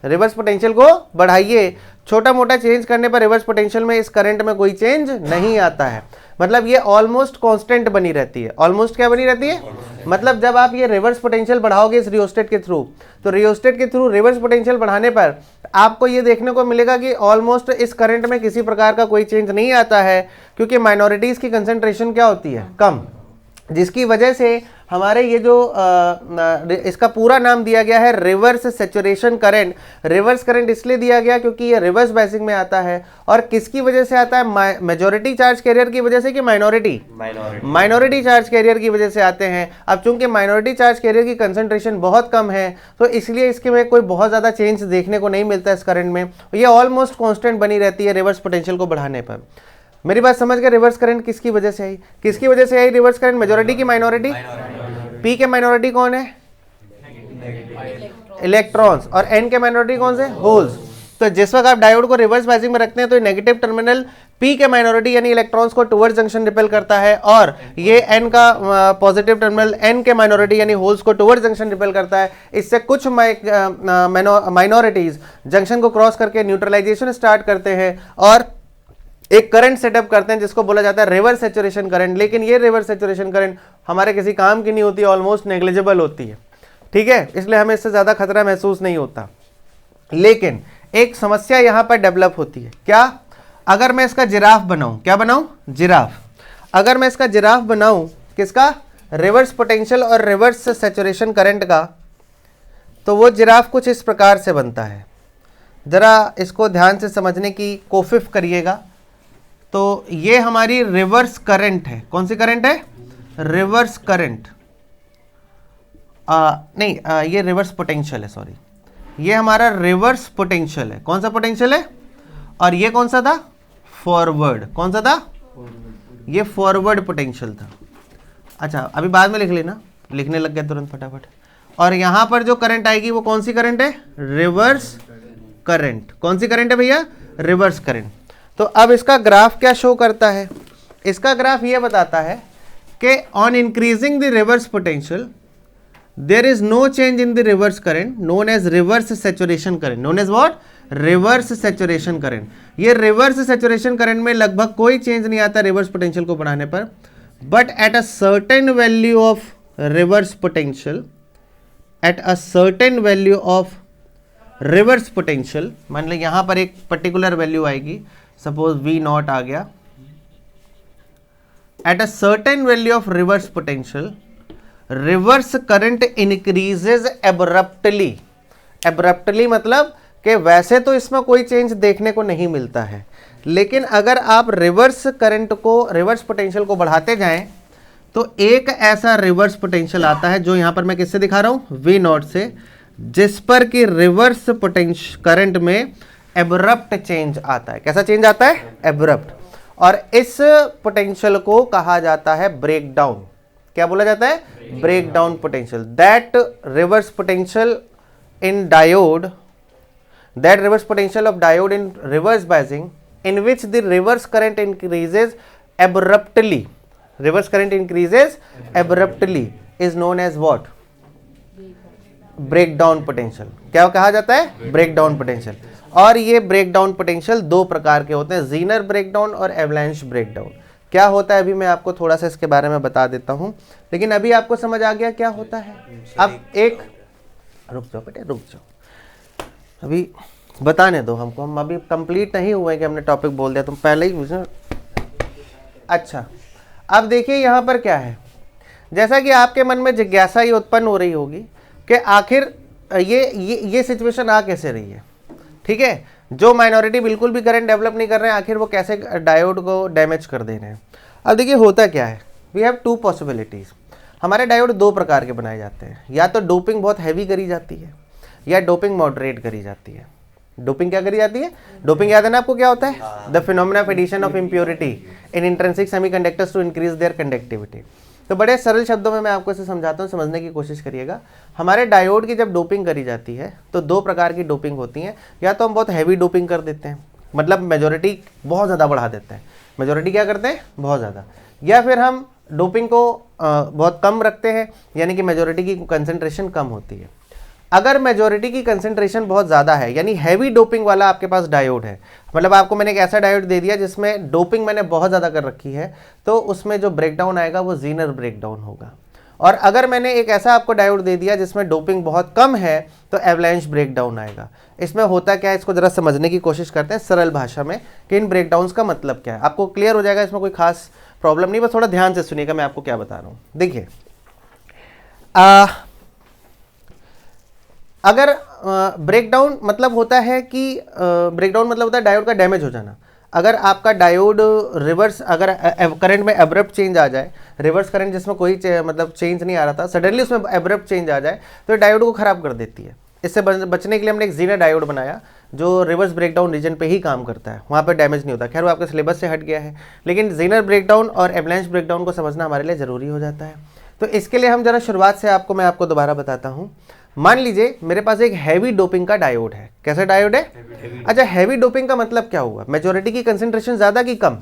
रिवर्स पोटेंशियल को बढ़ाइए, छोटा मोटा चेंज करने पर रिवर्स पोटेंशियल में इस करंट में कोई चेंज नहीं आता है। मतलब ये ऑलमोस्ट कांस्टेंट बनी रहती है। ऑलमोस्ट क्या बनी रहती है? मतलब जब आप ये रिवर्स पोटेंशियल बढ़ाओगे इस रियोस्टेट के थ्रू, तो रियोस्टेट के थ्रू रिवर्स पोटेंशियल बढ़ाने पर आपको ये देखने को मिलेगा कि ऑलमोस्ट इस करंट में किसी प्रकार का कोई चेंज नहीं आता है, क्योंकि माइनॉरिटीज की कंसेंट्रेशन क्या होती है? कम, जिसकी वजह से हमारे ये जो इसका पूरा नाम दिया गया है reverse saturation current. Reverse current इसलिए दिया गया क्योंकि ये रिवर्स बायसिंग में आता है। और किसकी वजह से आता है? मेजॉरिटी चार्ज कैरियर की वजह से कि माइनॉरिटी? माइनॉरिटी चार्ज कैरियर की वजह से आते हैं। अब चूंकि माइनॉरिटी चार्ज कैरियर की कंसंट्रेशन बहुत कम है तो इसलिए इसके में कोई बहुत ज़्यादा चेंज देखने को नहीं मिलता इस करंट में, ये ऑलमोस्ट कॉन्स्टेंट बनी रहती है रिवर्स पोटेंशियल को बढ़ाने पर। मेरी बात समझ गए? रिवर्स करंट किसकी वजह से आई? किसकी वजह से आई रिवर्स करंट? मेजॉरिटी की माइनॉरिटी? पी के माइनॉरिटी कौन है? इलेक्ट्रॉन्स। और एन के माइनॉरिटी कौन से? होल्स। तो जिस वक्त आप डायोड को रिवर्स बायसिंग में रखते हैं तो नेगेटिव टर्मिनल पी के माइनॉरिटी यानी इलेक्ट्रॉन्स को टुवर्ड्स जंक्शन रिपेल करता है, और ये एन का पॉजिटिव टर्मिनल एन के माइनॉरिटी यानी होल्स को टुवर्ड्स जंक्शन रिपेल करता है। इससे कुछ माइनॉरिटीज जंक्शन को क्रॉस करके न्यूट्रलाइजेशन स्टार्ट करते हैं और एक करंट सेटअप करते हैं जिसको बोला जाता है रिवर्स सैचुरेशन करंट। लेकिन ये रिवर्स सैचुरेशन करंट हमारे किसी काम की नहीं होती, ऑलमोस्ट नेग्लिजिबल होती है। ठीक है, इसलिए हमें इससे ज़्यादा खतरा महसूस नहीं होता। लेकिन एक समस्या यहाँ पर डेवलप होती है। क्या? अगर मैं इसका जिराफ बनाऊं, क्या बनाऊं? जिराफ। अगर मैं इसका जिराफ बनाऊं, किसका? रिवर्स पोटेंशियल और रिवर्स सैचुरेशन करंट का, तो वो जिराफ कुछ इस प्रकार से बनता है। जरा इसको ध्यान से समझने की कोशिश करिएगा। तो ये हमारी रिवर्स करंट है। कौन सी करंट है? Reverse current. ये रिवर्स पोटेंशियल है, सॉरी। ये हमारा रिवर्स पोटेंशियल है। कौन सा पोटेंशियल है? और ये कौन सा था? फॉरवर्ड। कौन सा था? ये फॉरवर्ड पोटेंशियल था। अच्छा, अभी बाद में लिख लेना, लिखने लग गया तुरंत फटाफट। और यहां पर जो करंट आएगी वो कौन सी करंट है? Reverse current. कौन सी करंट है भैया? Reverse current. तो अब इसका ग्राफ क्या शो करता है? इसका ग्राफ ये बताता है कि on increasing the reverse potential there is no change in the reverse current known as reverse saturation current. Known as what? Reverse saturation current. ये रिवर्स सैचुरेशन करंट में लगभग कोई चेंज नहीं आता रिवर्स पोटेंशियल को बढ़ाने पर, but at a certain value of reverse potential, at a certain value of reverse potential, मान लो यहां पर एक पर्टिकुलर वैल्यू आएगी, सपोज V0 आ गया, at a certain value of reverse potential reverse current increases abruptly. Abruptly मतलब कि वैसे तो इसमें कोई चेंज देखने को नहीं मिलता है, लेकिन अगर आप रिवर्स करंट को, रिवर्स पोटेंशियल को बढ़ाते जाएं तो एक ऐसा रिवर्स पोटेंशियल आता है जो यहां पर मैं किससे दिखा रहा हूं? V0 से, जिस पर कि रिवर्स पोटेंशियल करंट में एब्रप्ट चेंज आता है। कैसा चेंज आता है? एब्रप्ट। और इस पोटेंशियल को कहा जाता है ब्रेकडाउन। क्या बोला जाता है? Breakdown potential. That reverse potential in diode, that reverse potential of diode in reverse biasing in which the reverse current increases abruptly, reverse current increases abruptly is known as what? Breakdown potential. क्या कहा जाता है? Breakdown potential. और ये breakdown potential दो प्रकार के होते हैं, जीनर ब्रेकडाउन और एवलांच ब्रेकडाउन। क्या होता है अभी मैं आपको थोड़ा सा इसके बारे में बता देता हूं, लेकिन अभी आपको समझ आ गया क्या होता है? अब एक रुक जाओ बेटे, रुक जाओ, अभी बताने दो हमको, हम अभी कंप्लीट नहीं हुए कि हमने टॉपिक बोल दिया, तुम पहले ही। अच्छा, अब देखिए यहाँ पर क्या है, जैसा कि आपके मन में जिज्ञासा ही उत्पन्न हो रही होगी कि आखिर ये सिचुएशन आ कैसे रही है। ठीक है, जो माइनॉरिटी बिल्कुल भी करंट डेवलप नहीं कर रहे हैं, आखिर वो कैसे डायोड को डैमेज कर दे रहे हैं। अब देखिए होता क्या है, वी हैव टू पॉसिबिलिटीज। हमारे डायोड दो प्रकार के बनाए जाते हैं, या तो डोपिंग बहुत हैवी करी जाती है या डोपिंग मॉडरेट करी जाती है। डोपिंग क्या करी जाती है? डोपिंग याद है ना आपको क्या होता है? The phenomena of addition of impurity in intrinsic semiconductors to increase their conductivity. तो बड़े सरल शब्दों में मैं आपको इसे समझाता हूँ, समझने की कोशिश करिएगा। हमारे डायोड की जब डोपिंग करी जाती है तो दो प्रकार की डोपिंग होती है, या तो हम बहुत हैवी डोपिंग कर देते हैं, मतलब मेजॉरिटी बहुत ज़्यादा बढ़ा देते हैं, मेजॉरिटी क्या करते हैं? बहुत ज़्यादा, या फिर हम डोपिंग को बहुत कम रखते हैं, यानी कि मेजॉरिटी की कंसंट्रेशन कम होती है। अगर मेजॉरिटी की कंसंट्रेशन बहुत ज़्यादा है, यानी हैवी डोपिंग वाला आपके पास डायोड है, मतलब आपको मैंने एक ऐसा डायोड दे दिया जिसमें डोपिंग मैंने बहुत ज़्यादा कर रखी है, तो उसमें जो ब्रेकडाउन आएगा वो जीनर ब्रेकडाउन होगा। और अगर मैंने एक ऐसा आपको डायोड दे दिया जिसमें डोपिंग बहुत कम है, तो एवलांच ब्रेकडाउन आएगा। इसमें होता क्या है, इसको ज़रा समझने की कोशिश करते हैं सरल भाषा में कि इन ब्रेकडाउन्स का मतलब क्या है। आपको क्लियर हो जाएगा, इसमें कोई खास प्रॉब्लम नहीं, बस थोड़ा ध्यान से सुनिएगा मैं आपको क्या बता रहा हूँ। देखिए, अगर ब्रेकडाउन मतलब होता है कि ब्रेकडाउन मतलब होता है डायोड का डैमेज हो जाना। अगर आपका डायोड रिवर्स, अगर करंट में एब्रप्ट चेंज आ जाए, रिवर्स करंट जिसमें कोई मतलब चेंज नहीं आ रहा था, सडनली उसमें एब्रप्ट चेंज आ जाए तो डायोड को ख़राब कर देती है। इससे बचने के लिए हमने एक जीना डायोड बनाया जो रिवर्स ब्रेकडाउन रीजन पे ही काम करता है, वहाँ पे डैमेज नहीं होता। खैर वो आपके सिलेबस से हट गया है, लेकिन जीनर ब्रेकडाउन और एवलांच ब्रेकडाउन को समझना हमारे लिए ज़रूरी हो जाता है। तो इसके लिए हम ज़रा शुरुआत से मैं आपको दोबारा बताता हूँ। मान लीजिए मेरे पास एक हैवी डोपिंग का डायोड है। कैसा डायोड है? अच्छा, हैवी डोपिंग का मतलब क्या हुआ? मेजॉरिटी की कंसंट्रेशन ज़्यादा की कम?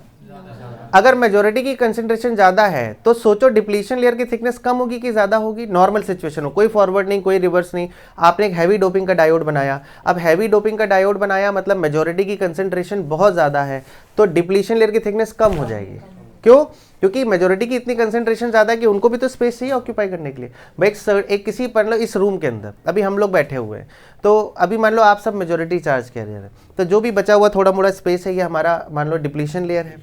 अगर मेजॉरिटी की कंसंट्रेशन ज़्यादा है तो सोचो डिप्लीशन लेयर की थिकनेस कम होगी कि ज़्यादा होगी? नॉर्मल सिचुएशन हो, कोई फॉरवर्ड नहीं, कोई रिवर्स नहीं, आपने एक हैवी डोपिंग का डायोड बनाया। अब हैवी डोपिंग का डायोड बनाया मतलब मेजॉरिटी की कंसंट्रेशन बहुत ज़्यादा है, तो डिप्लीशन लेयर की थिकनेस कम हो जाएगी। क्यों? क्योंकि मेजॉरिटी की इतनी कंसंट्रेशन ज़्यादा है कि उनको भी तो स्पेस चाहिए ऑक्यूपाई करने के लिए। भाई एक किसी मान लो इस रूम के अंदर अभी हम लोग बैठे हुए हैं, तो अभी मान लो आप सब मेजॉरिटी चार्ज कैरियर है, तो जो भी बचा हुआ थोड़ा मोड़ा स्पेस है ये हमारा मान लो डिप्लीशन लेयर है,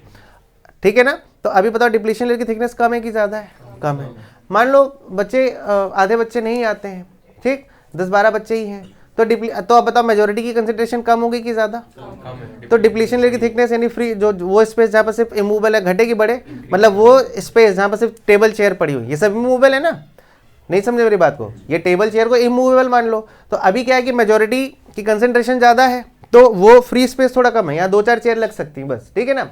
ठीक है ना? तो अभी बताओ डिप्लीशन लेयर की थिकनेस कम है कि ज़्यादा है? कम है। मान लो बच्चे आधे बच्चे नहीं आते हैं, ठीक, 10-12 बच्चे ही हैं, तो अब बताओ मेजॉरिटी की कंसंट्रेशन कम होगी कि ज़्यादा? तो डिप्लीशन लेयर की थिकनेस यानी फ्री जो वो स्पेस जहाँ पर सिर्फ इमूवेबल है घटेगी बढ़े, मतलब वो स्पेस जहाँ पर सिर्फ टेबल चेयर पड़ी हुई, ये सब इमूवेबल है ना? नहीं समझे मेरी बात को? ये टेबल चेयर को इमूवेबल मान लो। तो अभी क्या है कि मेजॉरिटी की कंसंट्रेशन ज़्यादा है तो वो फ्री स्पेस थोड़ा कम है, यहाँ 2-4 चेयर लग सकती हैं बस, ठीक है ना?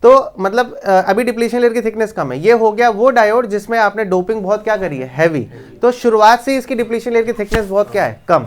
तो मतलब अभी डिप्लीशन लेयर की थिकनेस कम है। ये हो गया वो डायोड जिसमें आपने डोपिंग बहुत क्या करी है? हैवी। तो शुरुआत से इसकी डिप्लीशन लेयर की थिकनेस बहुत क्या है? कम।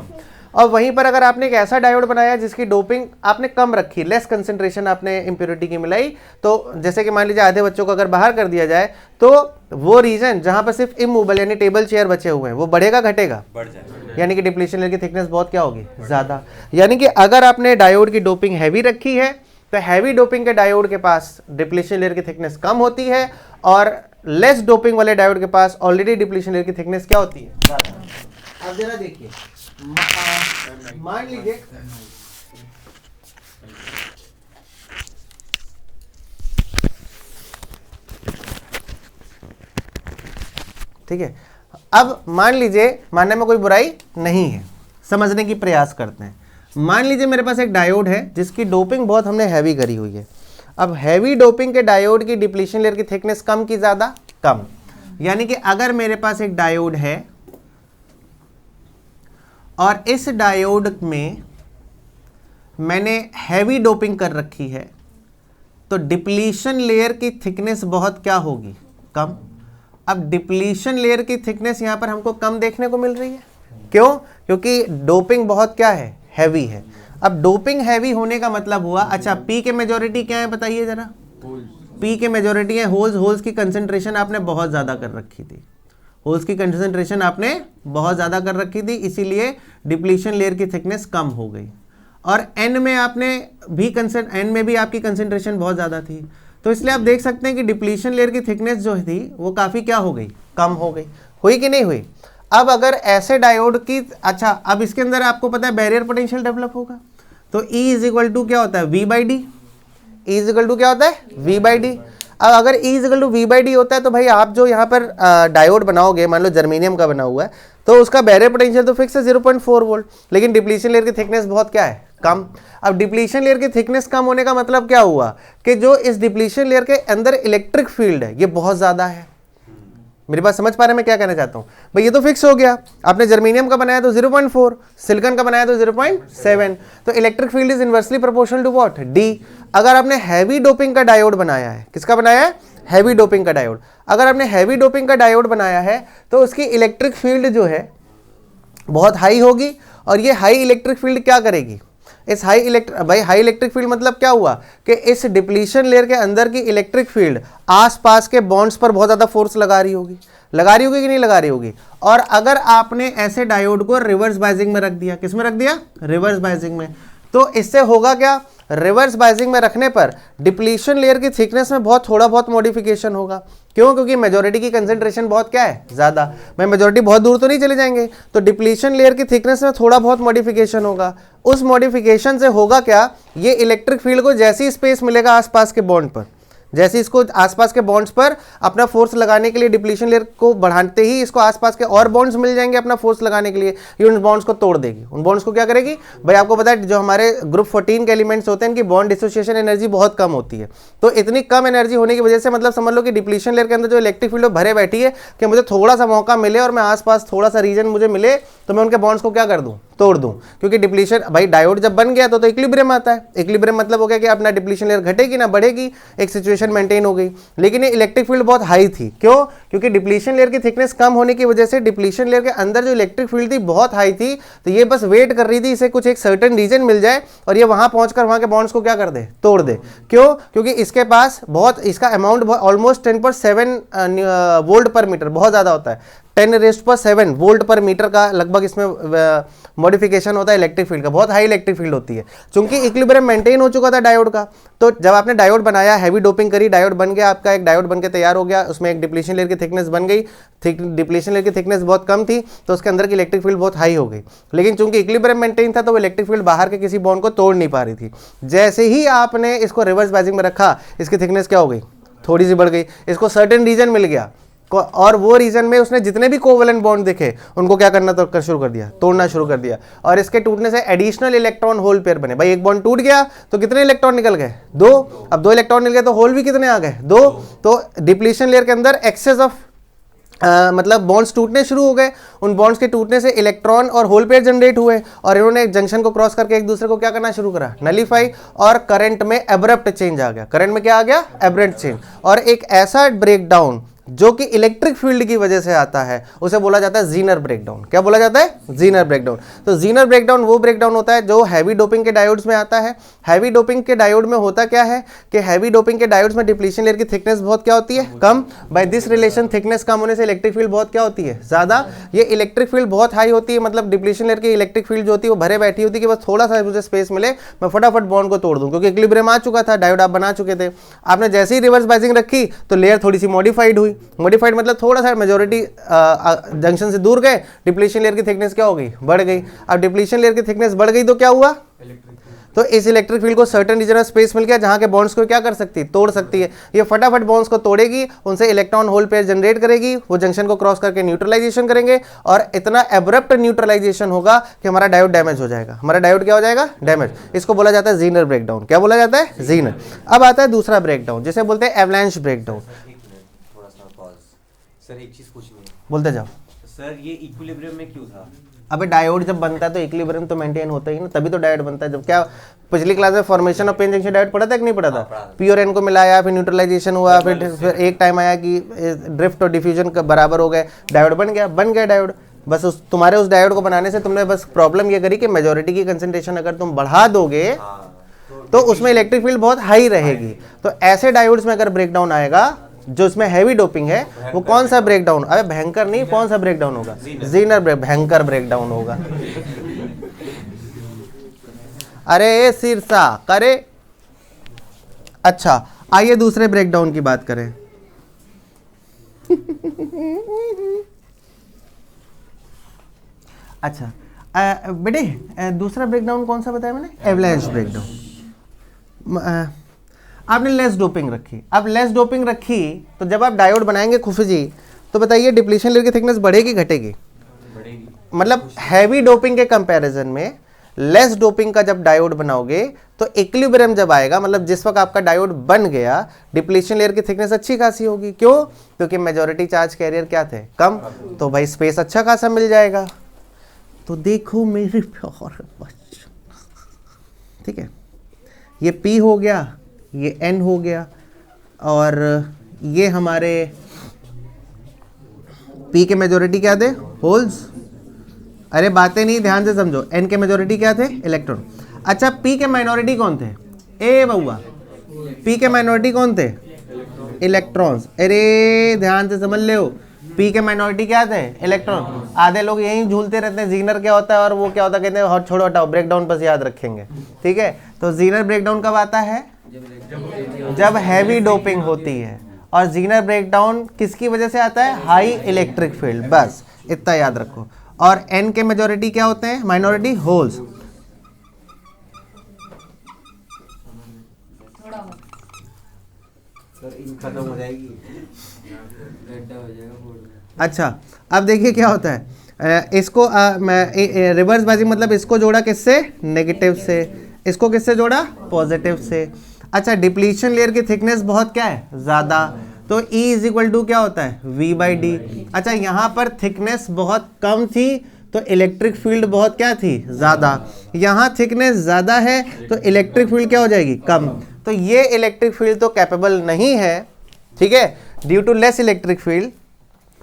और वहीं पर अगर आपने एक ऐसा डायोड बनाया जिसकी डोपिंग आपने कम रखी, लेस कंसंट्रेशन आपने इम्प्योरिटी की मिलाई, तो जैसे कि मान लीजिए आधे बच्चों को अगर बाहर कर दिया जाए तो वो रीजन जहां पर सिर्फ इमूवेबल यानी टेबल चेयर बचे हुए हैं वो बढ़ेगा घटेगा? बढ़ जाएगा। यानी कि डिप्लीशन लेयर की थिकनेस बहुत क्या होगी? ज़्यादा। यानी कि अगर आपने डायोड की डोपिंग हैवी रखी है तो हैवी डोपिंग के डायोड के पास डिप्लीशन लेयर की थिकनेस कम होती है, और लेस डोपिंग वाले डायोड के पास ऑलरेडी डिप्लीशन लेयर की थिकनेस क्या होती है? ज़्यादा। अब जरा देखिए, मान लीजिए ठीक है, अब मान लीजिए, मानने में कोई बुराई नहीं है, समझने की प्रयास करते हैं। मान लीजिए मेरे पास एक डायोड है जिसकी डोपिंग बहुत हमने हैवी करी हुई है। अब हैवी डोपिंग के डायोड की डिप्लीशन लेयर की थिकनेस कम की ज़्यादा? कम। यानी कि अगर मेरे पास एक डायोड है और इस डायोड में मैंने हैवी डोपिंग कर रखी है तो डिप्लीशन लेयर की थिकनेस बहुत क्या होगी? कम। अब डिप्लीशन लेयर की थिकनेस यहां पर हमको कम देखने को मिल रही है। क्यों? क्योंकि डोपिंग बहुत क्या है? हैवी है। अब डोपिंग हैवी होने का मतलब हुआ, अच्छा पी के मेजॉरिटी क्या है बताइए जरा? पी के मेजॉरिटी है होल्स। होल्स की कंसंट्रेशन आपने बहुत ज़्यादा कर रखी थी, होल्स की कंसंट्रेशन आपने बहुत ज़्यादा कर रखी थी, इसीलिए डिप्लीशन लेयर की थिकनेस कम हो गई। और एन में आपने भी एन में भी आपकी कंसंट्रेशन बहुत ज़्यादा थी, तो इसलिए आप देख सकते हैं कि डिप्लीशन लेयर की थिकनेस जो थी वो काफ़ी क्या हो गई? कम हो गई। हुई कि नहीं हुई? अब अगर ऐसे डायोड की, अच्छा अब इसके अंदर आपको पता है बैरियर पोटेंशियल डेवलप होगा, तो E इज इक्वल टू क्या होता है? V/D। E is equal to क्या होता है? V/D। अब अगर E is equal to V/D होता है तो भाई आप जो यहाँ पर डायोड बनाओगे, मान लो जर्मेनियम का बना हुआ है, तो उसका बैरियर पोटेंशियल तो फिक्स है 0.4 वोल्ट, लेकिन डिप्लीशन लेयर की थिकनेस बहुत क्या है? कम। अब डिप्लीशन लेयर की थिकनेस कम होने का मतलब क्या हुआ कि जो इस डिप्लीशन लेयर के अंदर इलेक्ट्रिक फील्ड है ये बहुत ज़्यादा है। मेरी बात समझ पा रहे हैं मैं क्या कहना चाहता हूँ? भाई ये तो फिक्स हो गया, आपने जर्मेनियम का बनाया तो 0.4, सिलिकॉन का बनाया तो 0.7, तो electric field is inversely proportional to what? D. अगर आपने हैवी डोपिंग का डायोड बनाया है, किसका बनाया है? हैवी डोपिंग का डायोड। अगर आपने हैवी डोपिंग का डायोड बनाया है तो उसकी इलेक्ट्रिक फील्ड जो है बहुत हाई होगी, और ये हाई इलेक्ट्रिक फील्ड क्या करेगी? इस हाई इलेक्ट्रिक फील्ड मतलब क्या हुआ कि इस डिप्लीशन लेयर के अंदर की इलेक्ट्रिक फील्ड आसपास के बॉन्ड्स पर बहुत ज़्यादा फोर्स लगा रही होगी कि नहीं लगा रही होगी। और अगर आपने ऐसे डायोड को रिवर्स बायसिंग में रख दिया, किस में रख दिया? रिवर्स बायसिंग में, तो इससे होगा क्या? रिवर्स बायसिंग में रखने पर डिप्लीशन लेयर की थिकनेस में थोड़ा बहुत मॉडिफिकेशन होगा। क्यों? क्योंकि मेजॉरिटी की कंसेंट्रेशन बहुत क्या है? ज़्यादा। भाई मेजॉरिटी बहुत दूर तो नहीं चले जाएंगे, तो डिप्लीशन लेयर की थिकनेस में थोड़ा बहुत मॉडिफिकेशन होगा। उस मॉडिफिकेशन से होगा क्या? ये इलेक्ट्रिक फील्ड को जैसी स्पेस मिलेगा आसपास के बॉन्ड पर, जैसे इसको आसपास के बॉन्ड्स पर अपना फोर्स लगाने के लिए डिप्लीशन लेयर को बढ़ाते ही इसको आसपास के और बॉन्ड्स मिल जाएंगे अपना फोर्स लगाने के लिए, ये उन बॉन्ड्स को तोड़ देगी। उन बॉन्ड्स को क्या करेगी? भाई आपको पता है जो हमारे ग्रुप 14 के एलिमेंट्स होते हैं इनकी बॉन्ड डिसोसिएशन एनर्जी बहुत कम होती है, तो इतनी कम एनर्जी होने की वजह से मतलब समझ लो कि डिप्लीशन लेयर के अंदर जो इलेक्ट्रिक फील्ड भरे बैठी है कि मुझे थोड़ा सा मौका मिले और मैं आसपास थोड़ा सा रीजन मुझे मिले तो मैं उनके बॉन्ड्स को क्या कर दूं? तोड़ दूं। क्योंकि डिप्लीशन, भाई डायोड जब बन गया तो इक्विलिब्रियम आता है। इक्विलिब्रियम मतलब हो गया कि अपना डिप्लीशन लेयर घटेगी ना बढ़ेगी, एक सिचुएशन मेंटेन हो गई। लेकिन ये इलेक्ट्रिक फील्ड बहुत हाई थी। क्यों? क्योंकि डिप्लीशन लेयर की थिकनेस कम होने की वजह से डिप्लीशन लेयर के अंदर जो इलेक्ट्रिक फील्ड थी बहुत हाई थी, तो ये बस वेट कर रही थी इसे कुछ एक सर्टेन रीजन मिल जाए और ये वहां पहुंचकर वहां के बॉन्ड्स को क्या कर दे? तोड़ दे। क्यों? क्योंकि इसके पास इसका अमाउंट ऑलमोस्ट 10.7 वोल्ट पर मीटर, बहुत ज्यादा होता है। 10⁻⁷ वोल्ट पर मीटर का लगभग इसमें मॉडिफिकेशन होता है इलेक्ट्रिक फील्ड का, बहुत हाई इलेक्ट्रिक फील्ड होती है। चूंकि इक्विलिब्रियम मेंटेन हो चुका था डायोड का, तो जब आपने डायोड बनाया, हैवी डोपिंग करी, डायोड बन गया, आपका एक डायोड बनकर तैयार हो गया, उसमें एक डिप्लीशन लेयर की थिकनेस बन गई, डिप्लीशन लेयर की थिकनेस बहुत कम थी तो उसके अंदर की इलेक्ट्रिक फील्ड बहुत हाई हो गई। लेकिन चूंकि इक्विलिब्रियम मेंटेन था तो वो इलेक्ट्रिक फील्ड बाहर के किसी बॉन्ड को तोड़ नहीं पा रही थी। जैसे ही आपने इसको रिवर्स बायसिंग में रखा, इसकी थिकनेस क्या हो गई? थोड़ी सी बढ़ गई, इसको सर्टेन रीजन मिल गया, और वो रीजन में उसने जितने भी कोवेलेंट बॉन्ड दिखे उनको क्या करना तो शुरू कर दिया? तोड़ना शुरू कर दिया। और इसके टूटने से एडिशनल इलेक्ट्रॉन होल पेयर बने। भाई एक बॉन्ड टूट गया तो कितने इलेक्ट्रॉन निकल गए? 2। अब 2 इलेक्ट्रॉन निकल गए तो होल भी कितने आ गए? 2। तो डिप्लीशन लेयर के अंदर एक्सेस ऑफ मतलब बॉन्ड्स टूटने शुरू हो गए। उन बॉन्ड्स के टूटने से इलेक्ट्रॉन और होल पेयर जनरेट हुए और इन्होंने जंक्शन को क्रॉस करके एक दूसरे को क्या करना शुरू करा? नलीफाई। और करंट में एब्रप्ट चेंज आ गया। करंट में क्या आ गया? Abrupt change. और एक ऐसा ब्रेकडाउन जो कि इलेक्ट्रिक फील्ड की वजह से आता है उसे बोला जाता है जीनर ब्रेकडाउन। क्या बोला जाता है? Zener breakdown. तो जीनर ब्रेकडाउन वो ब्रेकडाउन होता है जो हैवी डोपिंग के डायोड्स में आता है। हैवी डोपिंग के डायोड में होता क्या है कि हैवी डोपिंग के डायोड्स में डिप्लीशन लेयर की थिकनेस बहुत क्या होती है? कम। बाय दिस रिलेशन थिकनेस कम होने से इलेक्ट्रिक फील्ड बहुत क्या होती है? ज्यादा। ये इलेक्ट्रिक फील्ड बहुत हाई होती है, मतलब डिप्लीशन लेयर की इलेक्ट्रिक फील्ड जो होती है वो भरे बैठी होती है कि बस थोड़ा सा मुझे स्पेस मिले मैं फटाफट बॉन्ड को तोड़ दूं, क्योंकि इक्विलिब्रियम आ चुका था, डायोड आप बना चुके थे। आपने जैसे ही रिवर्स बायसिंग रखी तो लेयर थोड़ी सी मॉडिफाइड हुई। मॉडिफाइड मतलब थोड़ा सा मेजॉरिटी जंक्शन से दूर गए, डिप्लीशन लेयर की थिकनेस क्या हो गई? बढ़ गई। अब डिप्लीशन लेयर की थिकनेस बढ़ गई तो क्या हुआ? तो इस इलेक्ट्रिक फील्ड को सर्टेन रीजन ऑफ स्पेस मिल गया जहां के बॉन्ड्स को क्या कर सकती है? तोड़ सकती है। ये फटाफट बॉन्ड्स को तोड़ेगी, उनसे इलेक्ट्रॉन होल पेयर जनरेट करेगी, वो जंक्शन को क्रॉस करके न्यूट्रलाइजेशन करेंगे और इतना एब्रप्ट न्यूट्रलाइजेशन होगा कि हमारा डायोड डैमेज हो जाएगा। हमारा डायोड क्या हो जाएगा? डैमेज। इसको बोला जाता है जीनर ब्रेकडाउन। क्या बोला जाता है? जीनर। अब आता है दूसरा ब्रेकडाउन जिसे बोलते हैं एवलांच ब्रेकडाउन। सर एक चीज पूछनी है। बोलते जाओ। सर ये इक्विलिब्रियम में क्यों था? अबे डायोड जब बनता है तो इक्विलिब्रियम तो मेंटेन होता ही ना, तभी तो डायोड बनता है। जब क्या पिछली क्लास में formation of P N junction diode पढ़ा था कि नहीं पढ़ा था? पी और एन को मिलाया, फिर न्यूट्रलाइजेशन हुआ, फिर एक टाइम आया कि ड्रिफ्ट और डिफ्यूजन बराबर हो गए, डायोड बन गया डायोड। बस तुम्हारे उस डायोड को बनाने से तुमने बस प्रॉब्लम ये करी कि मेजोरिटी की कंसंट्रेशन अगर तुम बढ़ा दोगे तो उसमें इलेक्ट्रिक फील्ड बहुत हाई रहेगी। तो ऐसे डायोड्स में अगर ब्रेकडाउन आएगा जो इसमें हैवी डोपिंग है, वो कौन सा ब्रेकडाउन? अरे भयंकर नहीं, कौन सा ब्रेकडाउन होगा? जीनर भयंकर ब्रेकडाउन होगा। अरे सिरसा करे। अच्छा आइए दूसरे ब्रेकडाउन की बात करें। अच्छा बेटे दूसरा ब्रेकडाउन कौन सा बताया मैंने? Avalanche breakdown. आपने लेस डोपिंग रखी। अब लेस डोपिंग रखी तो जब आप डायोड बनाएंगे खुफी जी, तो बताइए डिप्लीशन लेयर की थिकनेस बढ़ेगी घटेगी? बढ़ेगी। मतलब हैवी डोपिंग के कंपैरिजन में लेस डोपिंग का जब डायोड बनाओगे तो इक्विलिब्रियम जब आएगा, मतलब जिस वक्त आपका डायोड बन गया, डिप्लीशन लेयर की थिकनेस अच्छी खासी होगी। क्यों? क्योंकि मेजॉरिटी चार्ज कैरियर क्या थे? कम। तो भाई स्पेस अच्छा खासा मिल जाएगा। तो देखो मेरे प्यारे बच्चों, ठीक है, ये P हो गया, ये N हो गया, और ये हमारे P के मेजॉरिटी क्या थे? होल्स। अरे बातें नहीं, ध्यान से समझो। N के मेजॉरिटी क्या थे? इलेक्ट्रॉन। अच्छा, P के माइनॉरिटी कौन थे? ए बउआ, P के माइनॉरिटी कौन थे? इलेक्ट्रॉन्स। अरे ध्यान से समझ ले, P के माइनॉरिटी क्या थे? इलेक्ट्रॉन। आधे लोग यहीं झूलते रहते हैं जीनर क्या होता है और वो क्या होता है, कहते हैं हट छोड़ो हटाओ, ब्रेकडाउन बस याद रखेंगे। ठीक है, तो जीनर ब्रेकडाउन कब आता है? जब हैवी डोपिंग होती है। और जीनर ब्रेकडाउन किसकी वजह से आता है? High electric field. बस इतना याद रखो। और N के मेजॉरिटी क्या होते हैं? Minority holes. खत्म हो जाएगी। अच्छा, अब देखिए क्या होता है। इसको मैं रिवर्स बाजी, मतलब इसको जोड़ा किससे? नेगेटिव से। इसको किससे जोड़ा? पॉजिटिव से। अच्छा, डिप्लीशन लेयर की थिकनेस बहुत क्या है? ज़्यादा। तो E इज इक्वल टू क्या होता है? V/D। अच्छा, यहाँ पर थिकनेस बहुत कम थी तो इलेक्ट्रिक फील्ड बहुत क्या थी? ज़्यादा। यहाँ थिकनेस ज़्यादा है तो इलेक्ट्रिक फील्ड क्या हो जाएगी? कम। तो ये इलेक्ट्रिक फील्ड तो कैपेबल नहीं है, ठीक है, due to less electric field.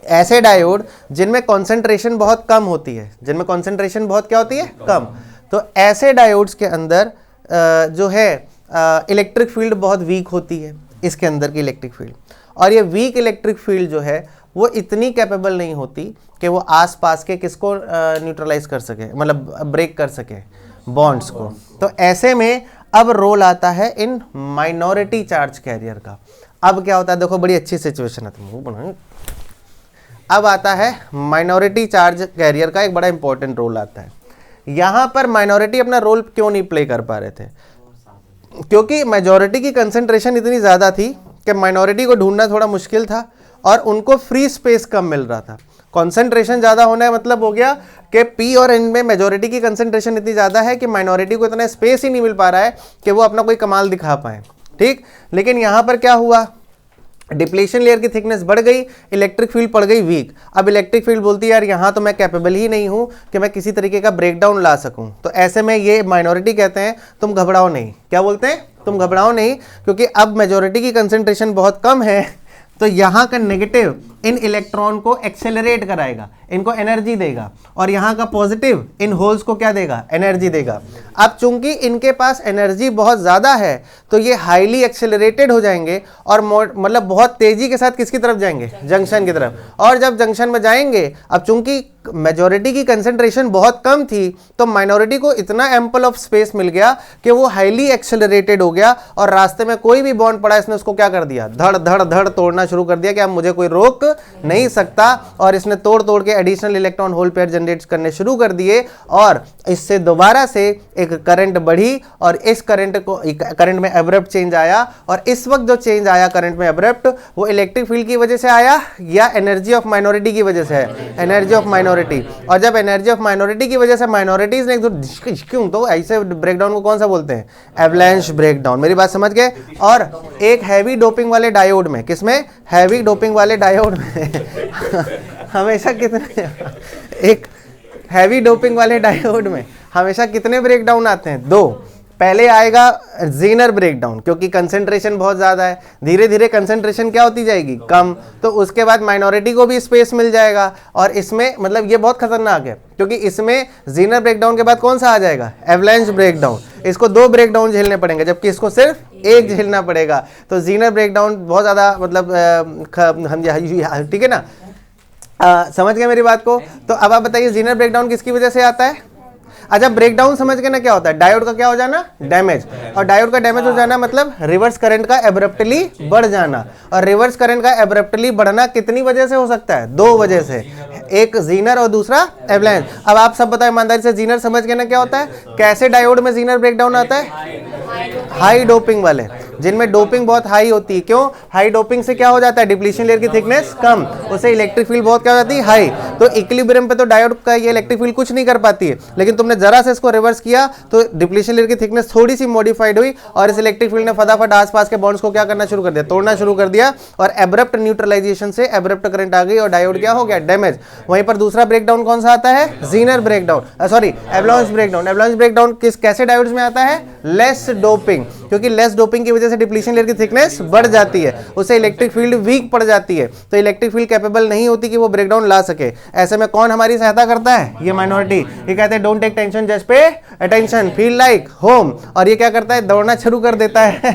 ऐसे डायोड जिनमें कॉन्सेंट्रेशन बहुत कम होती है, जिनमें कॉन्सेंट्रेशन बहुत क्या होती है? कम। तो ऐसे डायोड्स के अंदर जो है इलेक्ट्रिक फील्ड बहुत वीक होती है, इसके अंदर की इलेक्ट्रिक फील्ड। और ये वीक इलेक्ट्रिक फील्ड जो है वो इतनी कैपेबल नहीं होती कि वो आसपास के किसको न्यूट्रलाइज कर सके, मतलब ब्रेक कर सके, बॉन्ड्स को। तो ऐसे में अब रोल आता है इन माइनॉरिटी चार्ज कैरियर का। अब क्या होता है, देखो बड़ी अच्छी सिचुएशन है, तुम अब आता है माइनॉरिटी चार्ज कैरियर का एक बड़ा इंपॉर्टेंट रोल आता है। यहाँ पर माइनॉरिटी अपना रोल क्यों नहीं प्ले कर पा रहे थे? क्योंकि मेजॉरिटी की कंसंट्रेशन इतनी ज़्यादा थी कि माइनॉरिटी को ढूंढना थोड़ा मुश्किल था और उनको फ्री स्पेस कम मिल रहा था। कंसंट्रेशन ज़्यादा होने का मतलब हो गया कि P और N में मेजॉरिटी की कंसंट्रेशन इतनी ज़्यादा है कि माइनॉरिटी को इतना स्पेस ही नहीं मिल पा रहा है कि वो अपना कोई कमाल दिखा पाए। ठीक, लेकिन यहाँ पर क्या हुआ, डिप्लीशन लेयर की थिकनेस बढ़ गई, इलेक्ट्रिक फील्ड पड़ गई वीक। अब इलेक्ट्रिक फील्ड बोलती है यार यहाँ तो मैं कैपेबल ही नहीं हूँ कि मैं किसी तरीके का ब्रेकडाउन ला सकूँ। तो ऐसे में ये माइनॉरिटी कहते हैं तुम घबराओ नहीं। क्या बोलते हैं? तुम घबराओ नहीं, क्योंकि अब मेजॉरिटी की कंसंट्रेशन बहुत कम है तो यहाँ का नेगेटिव इन इलेक्ट्रॉन को एक्सेलरेट कराएगा, इनको एनर्जी देगा, और यहाँ का पॉजिटिव इन होल्स को क्या देगा? एनर्जी देगा। अब चूंकि इनके पास एनर्जी बहुत ज़्यादा है तो ये हाईली एक्सेलरेटेड हो जाएंगे और मतलब बहुत तेज़ी के साथ किसकी तरफ जाएंगे? जंक्शन की तरफ। और जब जंक्शन में जाएंगे, अब चूंकि मेजॉरिटी की कंसंट्रेशन बहुत कम थी तो माइनॉरिटी को इतना एम्पल ऑफ स्पेस मिल गया कि वो हाईली एक्सेलरेटेड हो गया और रास्ते में कोई भी बॉन्ड पड़ा इसने उसको क्या कर दिया? धड़ धड़ धड़ तोड़ना शुरू कर दिया कि अब मुझे कोई रोक नहीं सकता। और इसने तोड़ तोड़ के additional electron hole pair generate करने शुरू कर दिए और इससे दोबारा से एक करंट बढ़ी और इस करंट में एब्रप्ट चेंज आया। और इस वक्त जो चेंज आया करंट में एब्रप्ट, वो इलेक्ट्रिक फील्ड की वजह से आया या एनर्जी ऑफ माइनॉरिटी की वजह से है? Energy of minority. और जब एनर्जी ऑफ माइनॉरिटी की वजह से माइनॉरिटीज ने क्यों, तो ऐसे ब्रेकडाउन को कौन सा बोलते हैं? Avalanche breakdown. मेरी बात समझ गए? और एक हैवी डोपिंग वाले डायोड में, किसमें? हैवी डोपिंग वाले डायोड में हमेशा कितने, एक हैवी डोपिंग वाले डायोड में हमेशा कितने ब्रेकडाउन आते हैं? 2। पहले आएगा जीनर ब्रेकडाउन, क्योंकि कंसंट्रेशन बहुत ज़्यादा है, धीरे धीरे कंसंट्रेशन क्या होती जाएगी? कम। तो उसके बाद माइनॉरिटी को भी स्पेस मिल जाएगा। और इसमें मतलब ये बहुत खतरनाक है क्योंकि इसमें जीनर ब्रेकडाउन के बाद कौन सा आ जाएगा? Avalanche breakdown. इसको 2 ब्रेकडाउन झेलने पड़ेंगे जबकि इसको सिर्फ एक झेलना पड़ेगा। तो जीनर ब्रेकडाउन बहुत ज़्यादा मतलब हम, ठीक है ना, समझ गए मेरी बात को? तो अब आप बताइए जीनर ब्रेकडाउन किसकी वजह से आता है? अच्छा, ब्रेकडाउन समझ के ना क्या होता है? डायोड का क्या हो जाना? डैमेज। और डायोड का डैमेज हो जाना मतलब रिवर्स करंट का एब्रप्टली बढ़ जाना। और रिवर्स करंट का एब्रप्टली बढ़ना कितनी वजह से हो सकता है? 2 वजह से, एक जीनर और दूसरा एवलांच। अब आप सब बताएं ईमानदारी से, जीनर समझ के ना क्या होता है? कैसे डायोड में जीनर ब्रेकडाउन आता है? हाई डोपिंग वाले, जिनमें डोपिंग बहुत हाई होती है। क्यों? हाई डोपिंग से क्या हो जाता है? डिप्लीशन लेयर की थिकनेस कम, उससे इलेक्ट्रिक फील्ड बहुत क्या हो जाती है? हाई। तो इक्विलिब्रियम पे तो डायोड का ये इलेक्ट्रिक फील्ड कुछ नहीं कर पाती है, लेकिन तुमने जरा से इसको रिवर्स किया तो डिप्लीशन लेयर की थिकनेस थोड़ी सी मॉडिफाइड हुई और इस इलेक्ट्रिक फील्ड ने फटाफट आसपास के बॉन्ड्स को क्या करना शुरू कर दिया, तोड़ना शुरू कर दिया, और एब्रप्ट न्यूट्रलाइजेशन से एब्रप्ट करंट आ गई और डायोड क्या हो गया, डैमेज। वहीं पर दूसरा ब्रेकडाउन कौन सा आता है, Zener breakdown, sorry avalanche breakdown. Avalanche breakdown कैसे डायोड्स में आता है, लेस डोपिंग, क्योंकि लेस डोपिंग की वजह से डिप्लीशन लेयर की थिकनेस बढ़ जाती है, उससे इलेक्ट्रिक फील्ड वीक पड़ जाती है, तो इलेक्ट्रिक फील्ड कैपेबल नहीं होती कि वो ब्रेकडाउन ला सके। ऐसे में कौन हमारी सहायता करता है, ये माइनॉरिटी। ये कहते हैं don't take tension just pay attention, feel like home, और ये क्या करता है, दौड़ना शुरू कर देता है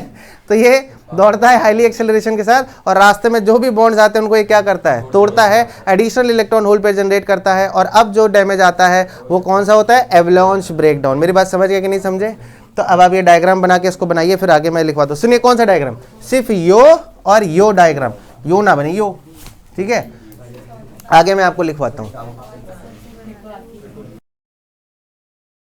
तो ये दौड़ता है हाईली एक्सेलरेशन के साथ और रास्ते में जो भी बॉन्ड्स आते हैं उनको ये क्या करता है, तोड़ता है, additional electron hole pair generate करता है, और अब जो डैमेज आता है वो कौन सा होता है, एवलांच ब्रेकडाउन। मेरी बात समझ गए कि नहीं समझे? तो अब आप ये डायग्राम बना के इसको बनाइए, फिर आगे मैं लिखवा दूँ। सुनिए कौन सा डायग्राम, सिर्फ यो और यो डायग्राम, यो ना बने यो, ठीक है, आगे मैं आपको लिखवाता हूँ।